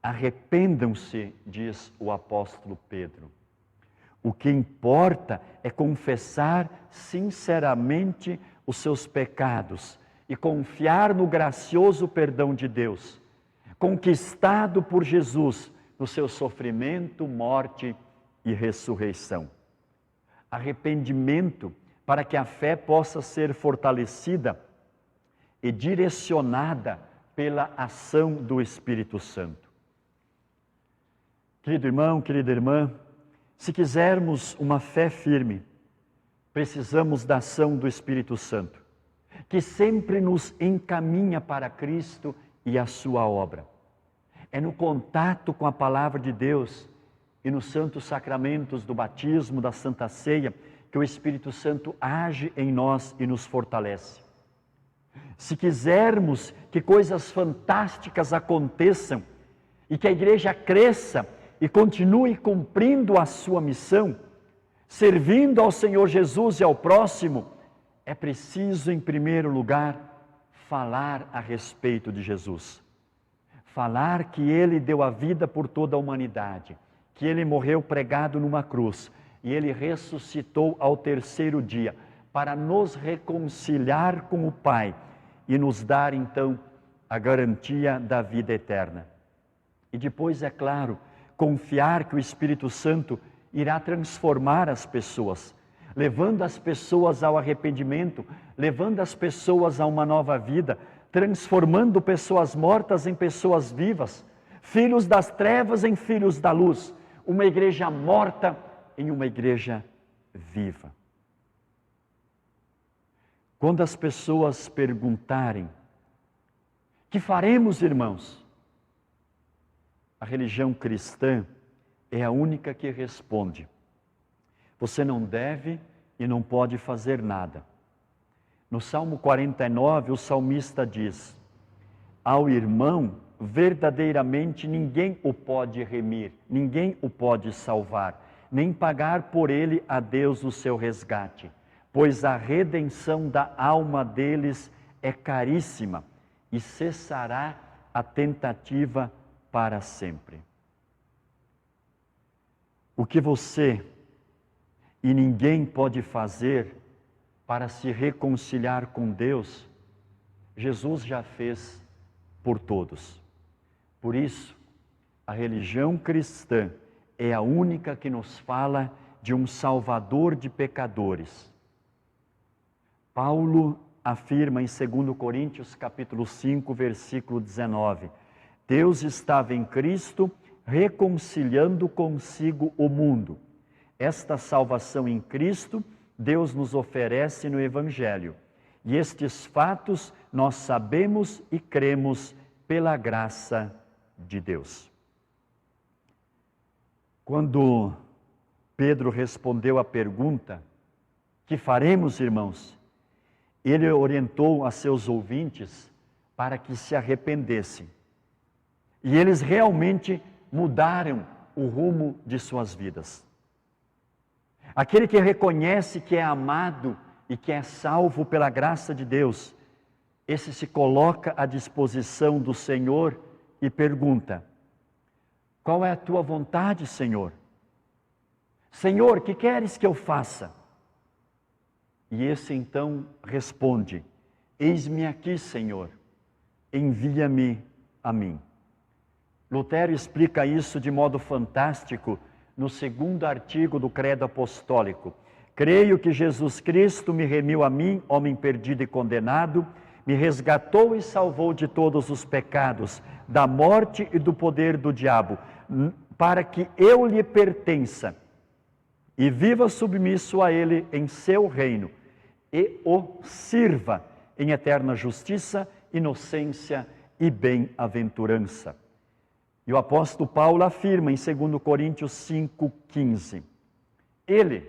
Arrependam-se, diz o apóstolo Pedro. O que importa é confessar sinceramente os seus pecados e confiar no gracioso perdão de Deus, conquistado por Jesus no seu sofrimento, morte e ressurreição. Arrependimento para que a fé possa ser fortalecida e direcionada pela ação do Espírito Santo. Querido irmão, querida irmã, se quisermos uma fé firme, precisamos da ação do Espírito Santo. que sempre nos encaminha para Cristo e a sua obra. É no contato com a palavra de Deus e nos santos sacramentos do batismo, da Santa Ceia, que o Espírito Santo age em nós e nos fortalece. Se quisermos que coisas fantásticas aconteçam e que a igreja cresça e continue cumprindo a sua missão, servindo ao Senhor Jesus e ao próximo, é preciso, em primeiro lugar, falar a respeito de Jesus. Falar que Ele deu a vida por toda a humanidade, que Ele morreu pregado numa cruz e Ele ressuscitou ao terceiro dia para nos reconciliar com o Pai e nos dar, então, a garantia da vida eterna. E depois, é claro, confiar que o Espírito Santo irá transformar as pessoas, levando as pessoas ao arrependimento, levando as pessoas a uma nova vida, transformando pessoas mortas em pessoas vivas, filhos das trevas em filhos da luz, uma igreja morta em uma igreja viva. Quando as pessoas perguntarem: que faremos, irmãos? A religião cristã é a única que responde: você não deve e não pode fazer nada. No Salmo 49, o salmista diz: ao irmão, verdadeiramente ninguém o pode remir, ninguém o pode salvar, nem pagar por ele a Deus o seu resgate, pois a redenção da alma deles é caríssima e cessará a tentativa para sempre. O que você e ninguém pode fazer para se reconciliar com Deus, Jesus já fez por todos. Por isso, a religião cristã é a única que nos fala de um Salvador de pecadores. Paulo afirma em 2 Coríntios capítulo 5, versículo 19, Deus estava em Cristo reconciliando consigo o mundo. Esta salvação em Cristo, Deus nos oferece no Evangelho. E estes fatos nós sabemos e cremos pela graça de Deus. Quando Pedro respondeu à pergunta: que faremos, irmãos? Ele orientou a seus ouvintes para que se arrependessem. E eles realmente mudaram o rumo de suas vidas. Aquele que reconhece que é amado e que é salvo pela graça de Deus, esse se coloca à disposição do Senhor e pergunta: qual é a tua vontade, Senhor? Senhor, que queres que eu faça? E esse então responde: eis-me aqui, Senhor, envia-me a mim. Lutero explica isso de modo fantástico no segundo artigo do Credo Apostólico. Creio que Jesus Cristo me remiu a mim, homem perdido e condenado, me resgatou e salvou de todos os pecados, da morte e do poder do diabo, para que eu lhe pertença e viva submisso a ele em seu reino, e o sirva em eterna justiça, inocência e bem-aventurança. E o apóstolo Paulo afirma em 2 Coríntios 5,15, ele,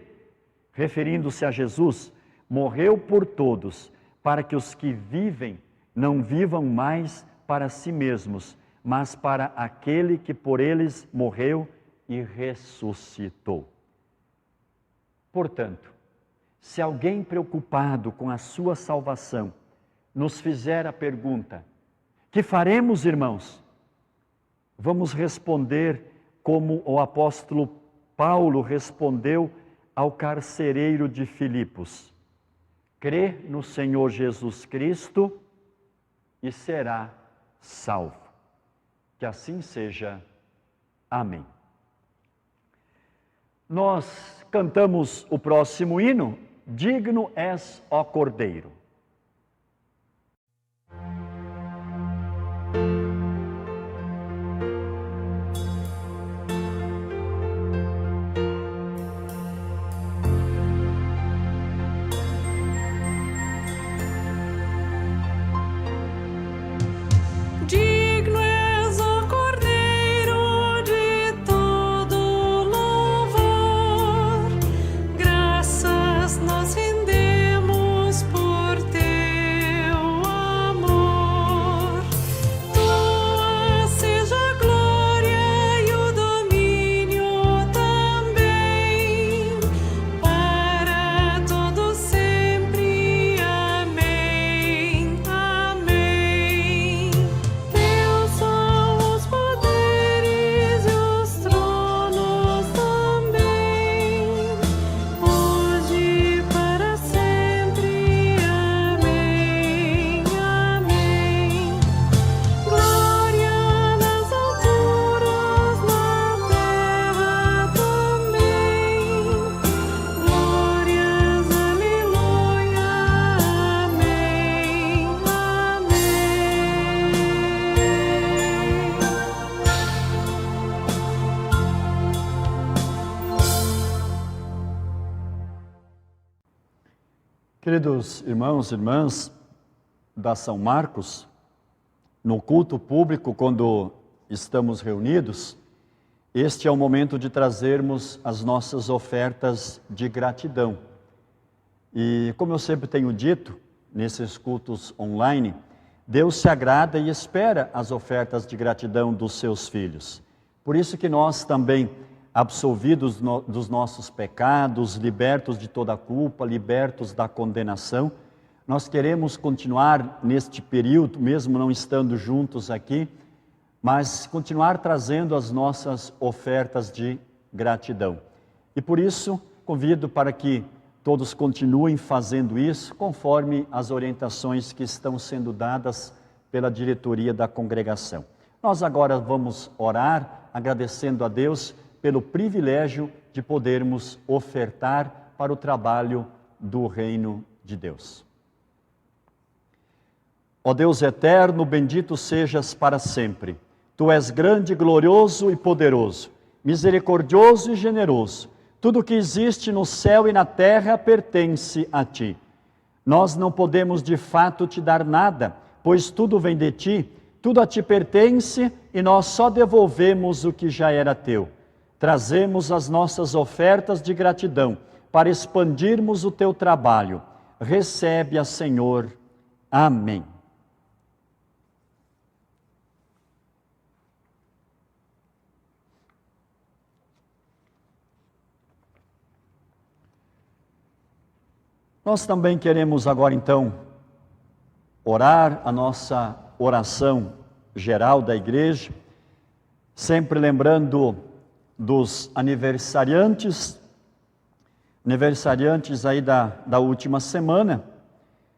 referindo-se a Jesus, morreu por todos, para que os que vivem não vivam mais para si mesmos, mas para aquele que por eles morreu e ressuscitou. Portanto, se alguém preocupado com a sua salvação nos fizer a pergunta: que faremos, irmãos? Vamos responder como o apóstolo Paulo respondeu ao carcereiro de Filipos: crê no Senhor Jesus Cristo e será salvo. Que assim seja. Amém. Nós cantamos o próximo hino: Digno és, ó Cordeiro. Queridos irmãos e irmãs da São Marcos, no culto público, quando estamos reunidos, este é o momento de trazermos as nossas ofertas de gratidão. E como eu sempre tenho dito, nesses cultos online, Deus se agrada e espera as ofertas de gratidão dos seus filhos. Por isso que nós também, absolvidos dos nossos pecados, libertos de toda a culpa, libertos da condenação, nós queremos continuar neste período, mesmo não estando juntos aqui, mas continuar trazendo as nossas ofertas de gratidão. E por isso, convido para que todos continuem fazendo isso, conforme as orientações que estão sendo dadas pela diretoria da congregação. Nós agora vamos orar, agradecendo a Deus pelo privilégio de podermos ofertar para o trabalho do reino de Deus. Ó Deus eterno, bendito sejas para sempre. Tu és grande, glorioso e poderoso, misericordioso e generoso. Tudo que existe no céu e na terra pertence a Ti. Nós não podemos de fato Te dar nada, pois tudo vem de Ti, tudo a Ti pertence e nós só devolvemos o que já era Teu. Trazemos as nossas ofertas de gratidão para expandirmos o Teu trabalho. Recebe-a, Senhor. Amém. Nós também queremos agora então orar a nossa oração geral da igreja, sempre lembrando dos aniversariantes aí da última semana,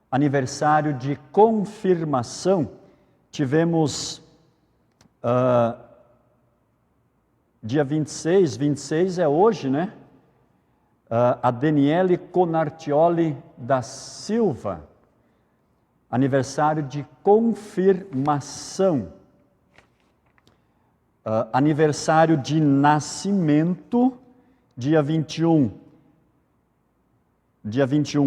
aniversário de confirmação. Tivemos dia 26 é hoje, né? A Daniele Conartioli da Silva, aniversário de confirmação. Aniversário de nascimento, dia 21,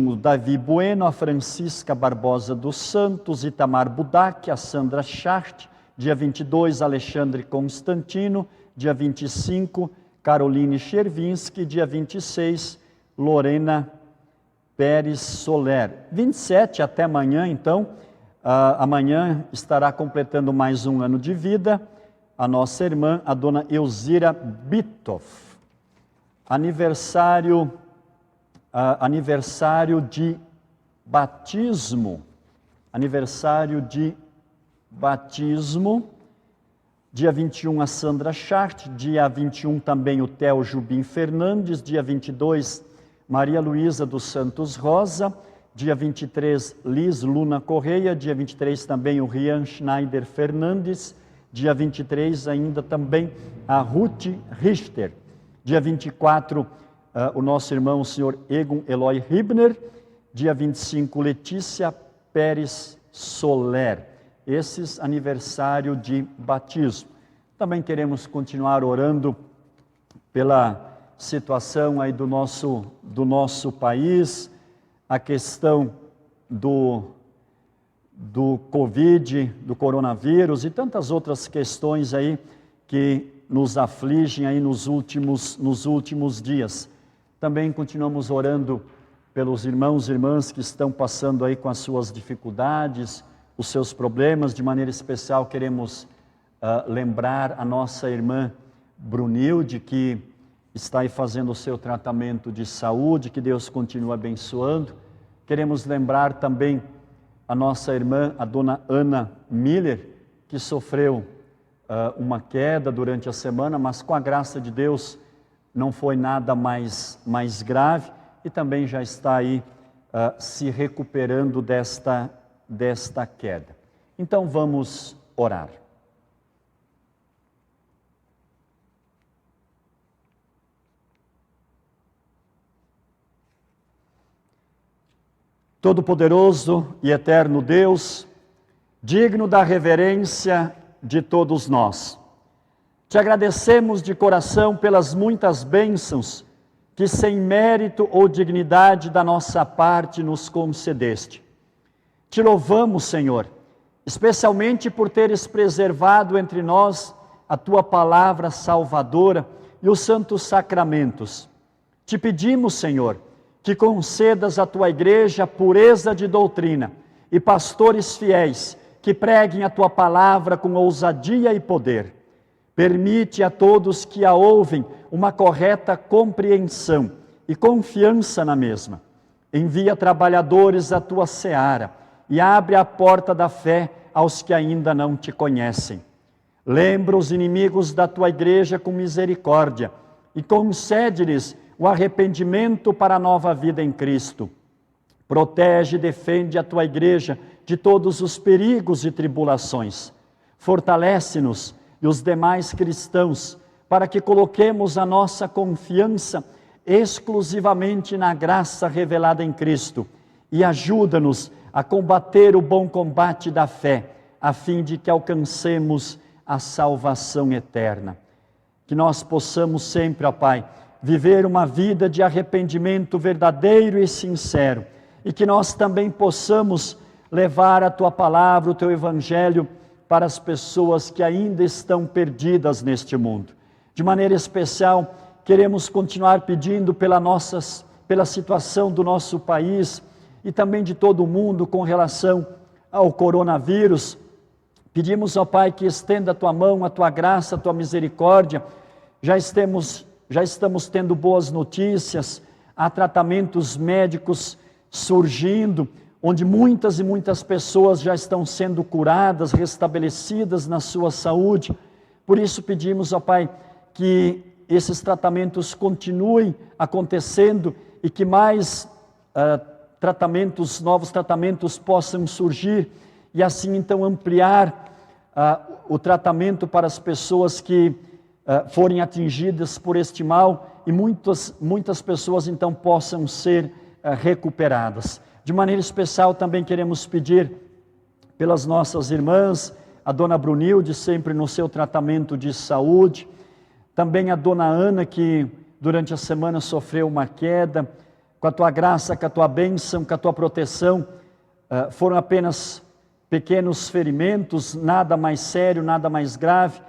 o Davi Bueno, a Francisca Barbosa dos Santos, Itamar Budak, a Sandra Schacht, dia 22, Alexandre Constantino, dia 25, Caroline Chervinsky, dia 26, Lorena Pérez Soler. 27 até amanhã, então, amanhã estará completando mais um ano de vida a nossa irmã, a dona Elzira Bitoff. Aniversário de batismo, dia 21 a Sandra Chart, dia 21 também o Theo Jubim Fernandes, dia 22 Maria Luísa dos Santos Rosa, dia 23 Liz Luna Correia, dia 23 também o Rian Schneider Fernandes, dia 23 ainda também a Ruth Richter, dia 24 o nosso irmão o senhor Egon Eloy Hibner, dia 25 Letícia Pérez Soler. Esses aniversário de batismo. Também queremos continuar orando pela situação aí do nosso país, a questão do Covid, do coronavírus e tantas outras questões aí que nos afligem aí nos últimos dias. Também continuamos orando pelos irmãos e irmãs que estão passando aí com as suas dificuldades, os seus problemas. De maneira especial queremos lembrar a nossa irmã Brunilde, que está aí fazendo o seu tratamento de saúde, que Deus continue abençoando. Queremos lembrar também a nossa irmã, a dona Ana Miller, que sofreu uma queda durante a semana, mas com a graça de Deus não foi nada mais grave e também já está aí se recuperando desta queda. Então vamos orar. Todo-Poderoso e eterno Deus, digno da reverência de todos nós, te agradecemos de coração pelas muitas bênçãos que sem mérito ou dignidade da nossa parte nos concedeste. Te louvamos, Senhor, especialmente por teres preservado entre nós a Tua palavra salvadora e os santos sacramentos. Te pedimos, Senhor, que concedas à Tua Igreja pureza de doutrina e pastores fiéis que preguem a Tua palavra com ousadia e poder. Permite a todos que a ouvem uma correta compreensão e confiança na mesma. Envia trabalhadores à Tua seara e abre a porta da fé aos que ainda não Te conhecem. Lembra os inimigos da Tua Igreja com misericórdia e concede-lhes o arrependimento para a nova vida em Cristo. Protege e defende a Tua Igreja de todos os perigos e tribulações. Fortalece-nos e os demais cristãos para que coloquemos a nossa confiança exclusivamente na graça revelada em Cristo e ajuda-nos a combater o bom combate da fé, a fim de que alcancemos a salvação eterna. Que nós possamos sempre, ó Pai, viver uma vida de arrependimento verdadeiro e sincero, e que nós também possamos levar a Tua palavra, o Teu Evangelho, para as pessoas que ainda estão perdidas neste mundo. De maneira especial, queremos continuar pedindo pela situação do nosso país e também de todo o mundo com relação ao coronavírus. Pedimos ao Pai que estenda a Tua mão, a Tua graça, a Tua misericórdia. Já estamos tendo boas notícias, há tratamentos médicos surgindo, onde muitas e muitas pessoas já estão sendo curadas, restabelecidas na sua saúde. Por isso pedimos ao Pai que esses tratamentos continuem acontecendo e que mais novos tratamentos possam surgir e assim então ampliar o tratamento para as pessoas que forem atingidas por este mal e muitas pessoas então possam ser recuperadas. De maneira especial também queremos pedir pelas nossas irmãs, a dona Brunilde sempre no seu tratamento de saúde, também a dona Ana que durante a semana sofreu uma queda, com a Tua graça, com a Tua bênção, com a Tua proteção, foram apenas pequenos ferimentos, nada mais sério, nada mais grave,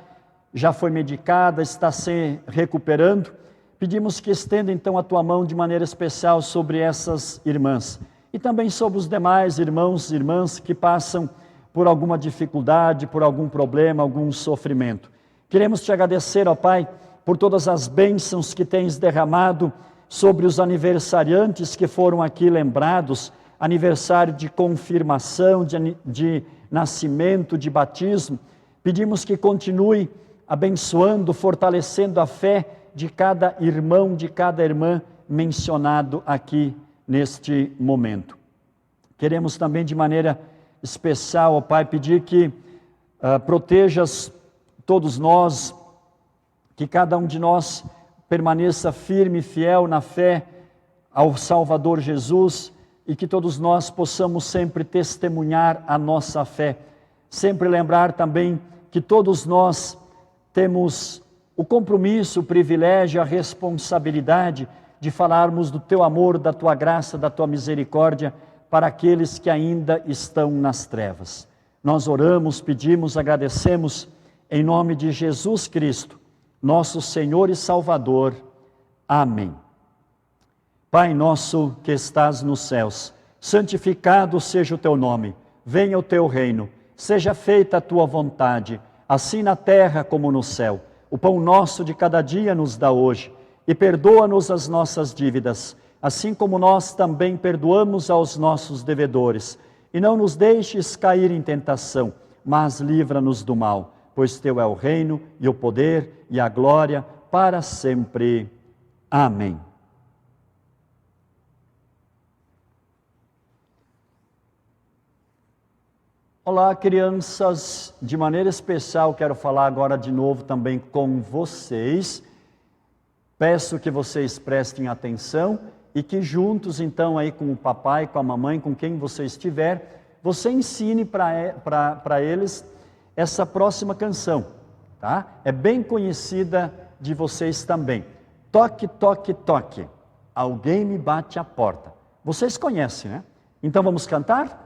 já foi medicada, está se recuperando. Pedimos que estenda então a Tua mão de maneira especial sobre essas irmãs e também sobre os demais irmãos e irmãs que passam por alguma dificuldade, por algum problema, algum sofrimento. Queremos Te agradecer, ó Pai, por todas as bênçãos que Tens derramado sobre os aniversariantes que foram aqui lembrados, aniversário de confirmação, de nascimento, de batismo. Pedimos que continue abençoando, fortalecendo a fé de cada irmão, de cada irmã mencionado aqui neste momento. Queremos também de maneira especial, ó Pai, pedir que protejas todos nós, que cada um de nós permaneça firme e fiel na fé ao Salvador Jesus e que todos nós possamos sempre testemunhar a nossa fé. Sempre lembrar também que todos nós temos o compromisso, o privilégio, a responsabilidade de falarmos do Teu amor, da Tua graça, da Tua misericórdia para aqueles que ainda estão nas trevas. Nós oramos, pedimos, agradecemos em nome de Jesus Cristo, nosso Senhor e Salvador. Amém. Pai nosso que estás nos céus, santificado seja o Teu nome, venha o Teu reino, seja feita a Tua vontade, assim na terra como no céu. O pão nosso de cada dia nos dá hoje, e perdoa-nos as nossas dívidas, assim como nós também perdoamos aos nossos devedores. E não nos deixes cair em tentação, mas livra-nos do mal, pois Teu é o reino, e o poder, e a glória, para sempre. Amém. Olá, crianças, de maneira especial quero falar agora de novo também com vocês. Peço que vocês prestem atenção e que juntos então aí com o papai, com a mamãe, com quem você estiver, você ensine para eles essa próxima canção, tá? É bem conhecida de vocês também. Toque, toque, toque. Alguém me bate a porta. Vocês conhecem, né? Então vamos cantar?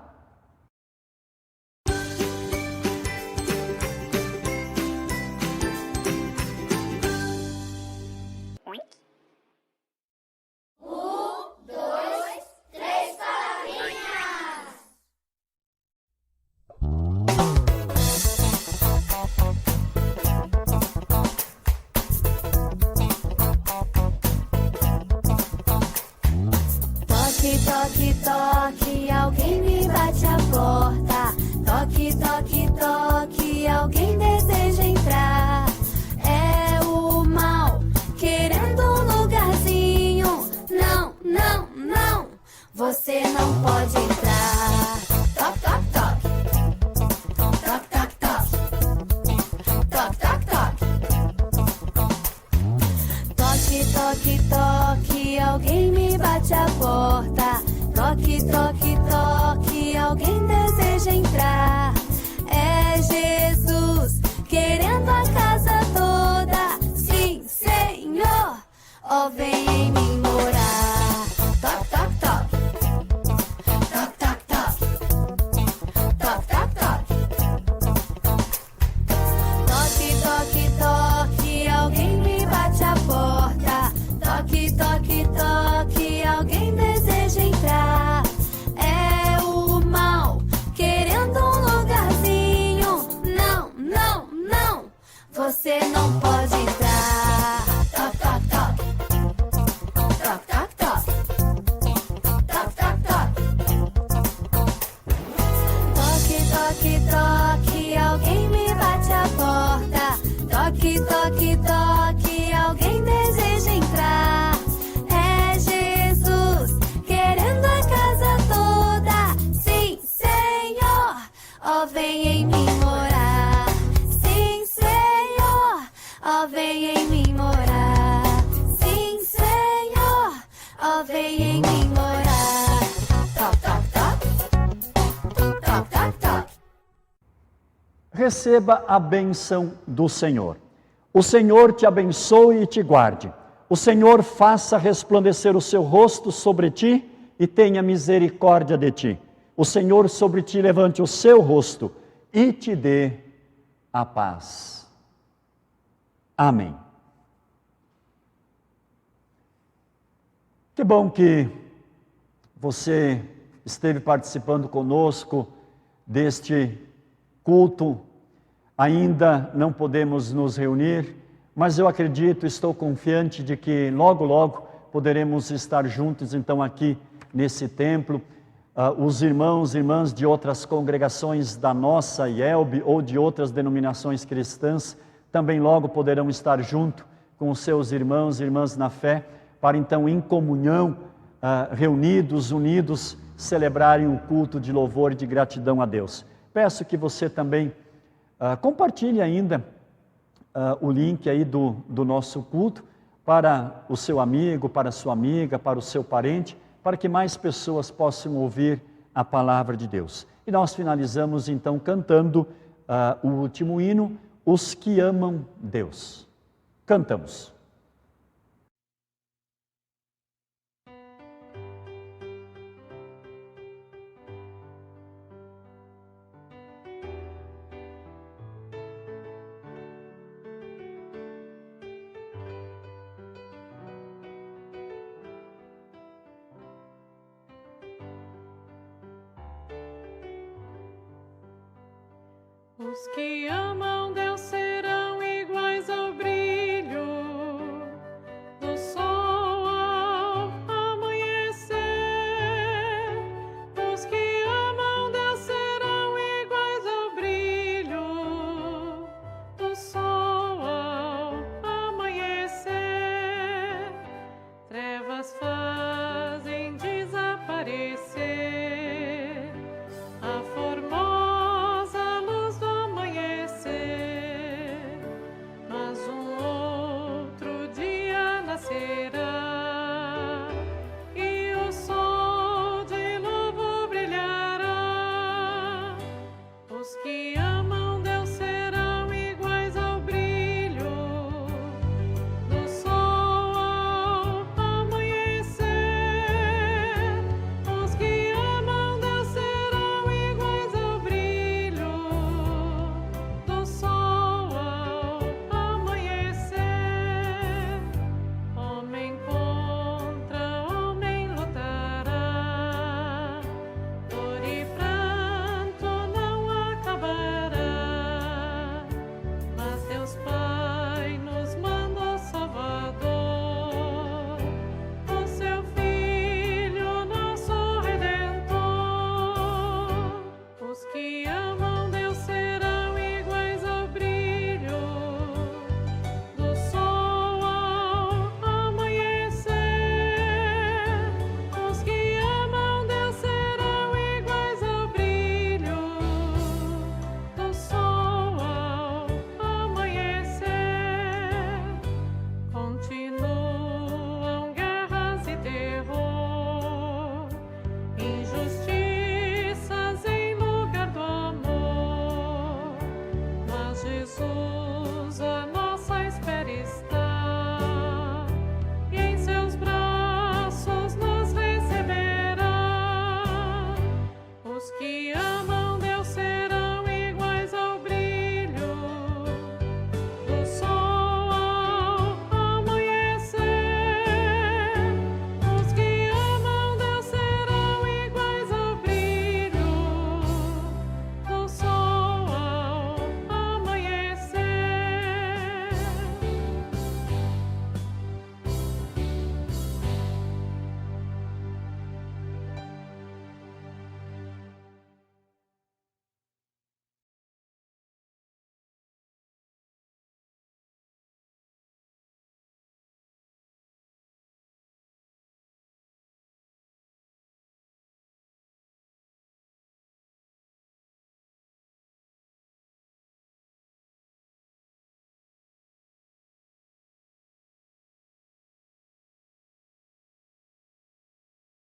Toque, toque, alguém me bate a porta. Toque, toque, toque, alguém deseja entrar. É o mal, querendo um lugarzinho. Não, não, não, você não pode entrar. Toque, toque, toque. Toque, toque, toque. Toque, toque, toque. Toque, toque, toque, alguém me bate a porta. Toque, toque, toque, alguém deseja entrar. É Jesus, querendo a casa toda. Sim, Senhor, ó, vem em mim morar. Toque, toque, toque. Toque, toque, toque. Toque, toque, toque. Toque, toque, toque, alguém me bate a porta. Toque, toque, toque, alguém deseja entrar. É o mal, querendo um lugarzinho. Não, não, não, você não pode entrar. Toque, toque, toque. Toque, toque, toque. Toque, toque, toque. Toque, toque, toque, alguém me bate a porta. Toque, toque, toque, alguém deseja entrar. É Jesus, querendo a casa toda. Sim, Senhor, ó, vem em mim morar. Sim, Senhor, ó, vem em mim morar. Sim, Senhor, ó, vem em mim morar. Toque, toque, toque. Toque, toque, toque. Receba a bênção do Senhor. O Senhor te abençoe e te guarde. O Senhor faça resplandecer o seu rosto sobre ti e tenha misericórdia de ti. O Senhor sobre ti levante o seu rosto e te dê a paz. Amém. Que bom que você esteve participando conosco deste culto. Ainda não podemos nos reunir, mas eu acredito, estou confiante de que logo, logo poderemos estar juntos então aqui nesse templo. Os irmãos e irmãs de outras congregações da nossa IELB ou de outras denominações cristãs também logo poderão estar junto com os seus irmãos e irmãs na fé, para então em comunhão, reunidos, unidos, celebrarem o culto de louvor e de gratidão a Deus. Peço que você também compartilhe ainda o link aí do nosso culto para o seu amigo, para a sua amiga, para o seu parente, para que mais pessoas possam ouvir a palavra de Deus. E nós finalizamos então cantando o último hino, Os que Amam Deus. Cantamos. Os que amam Deus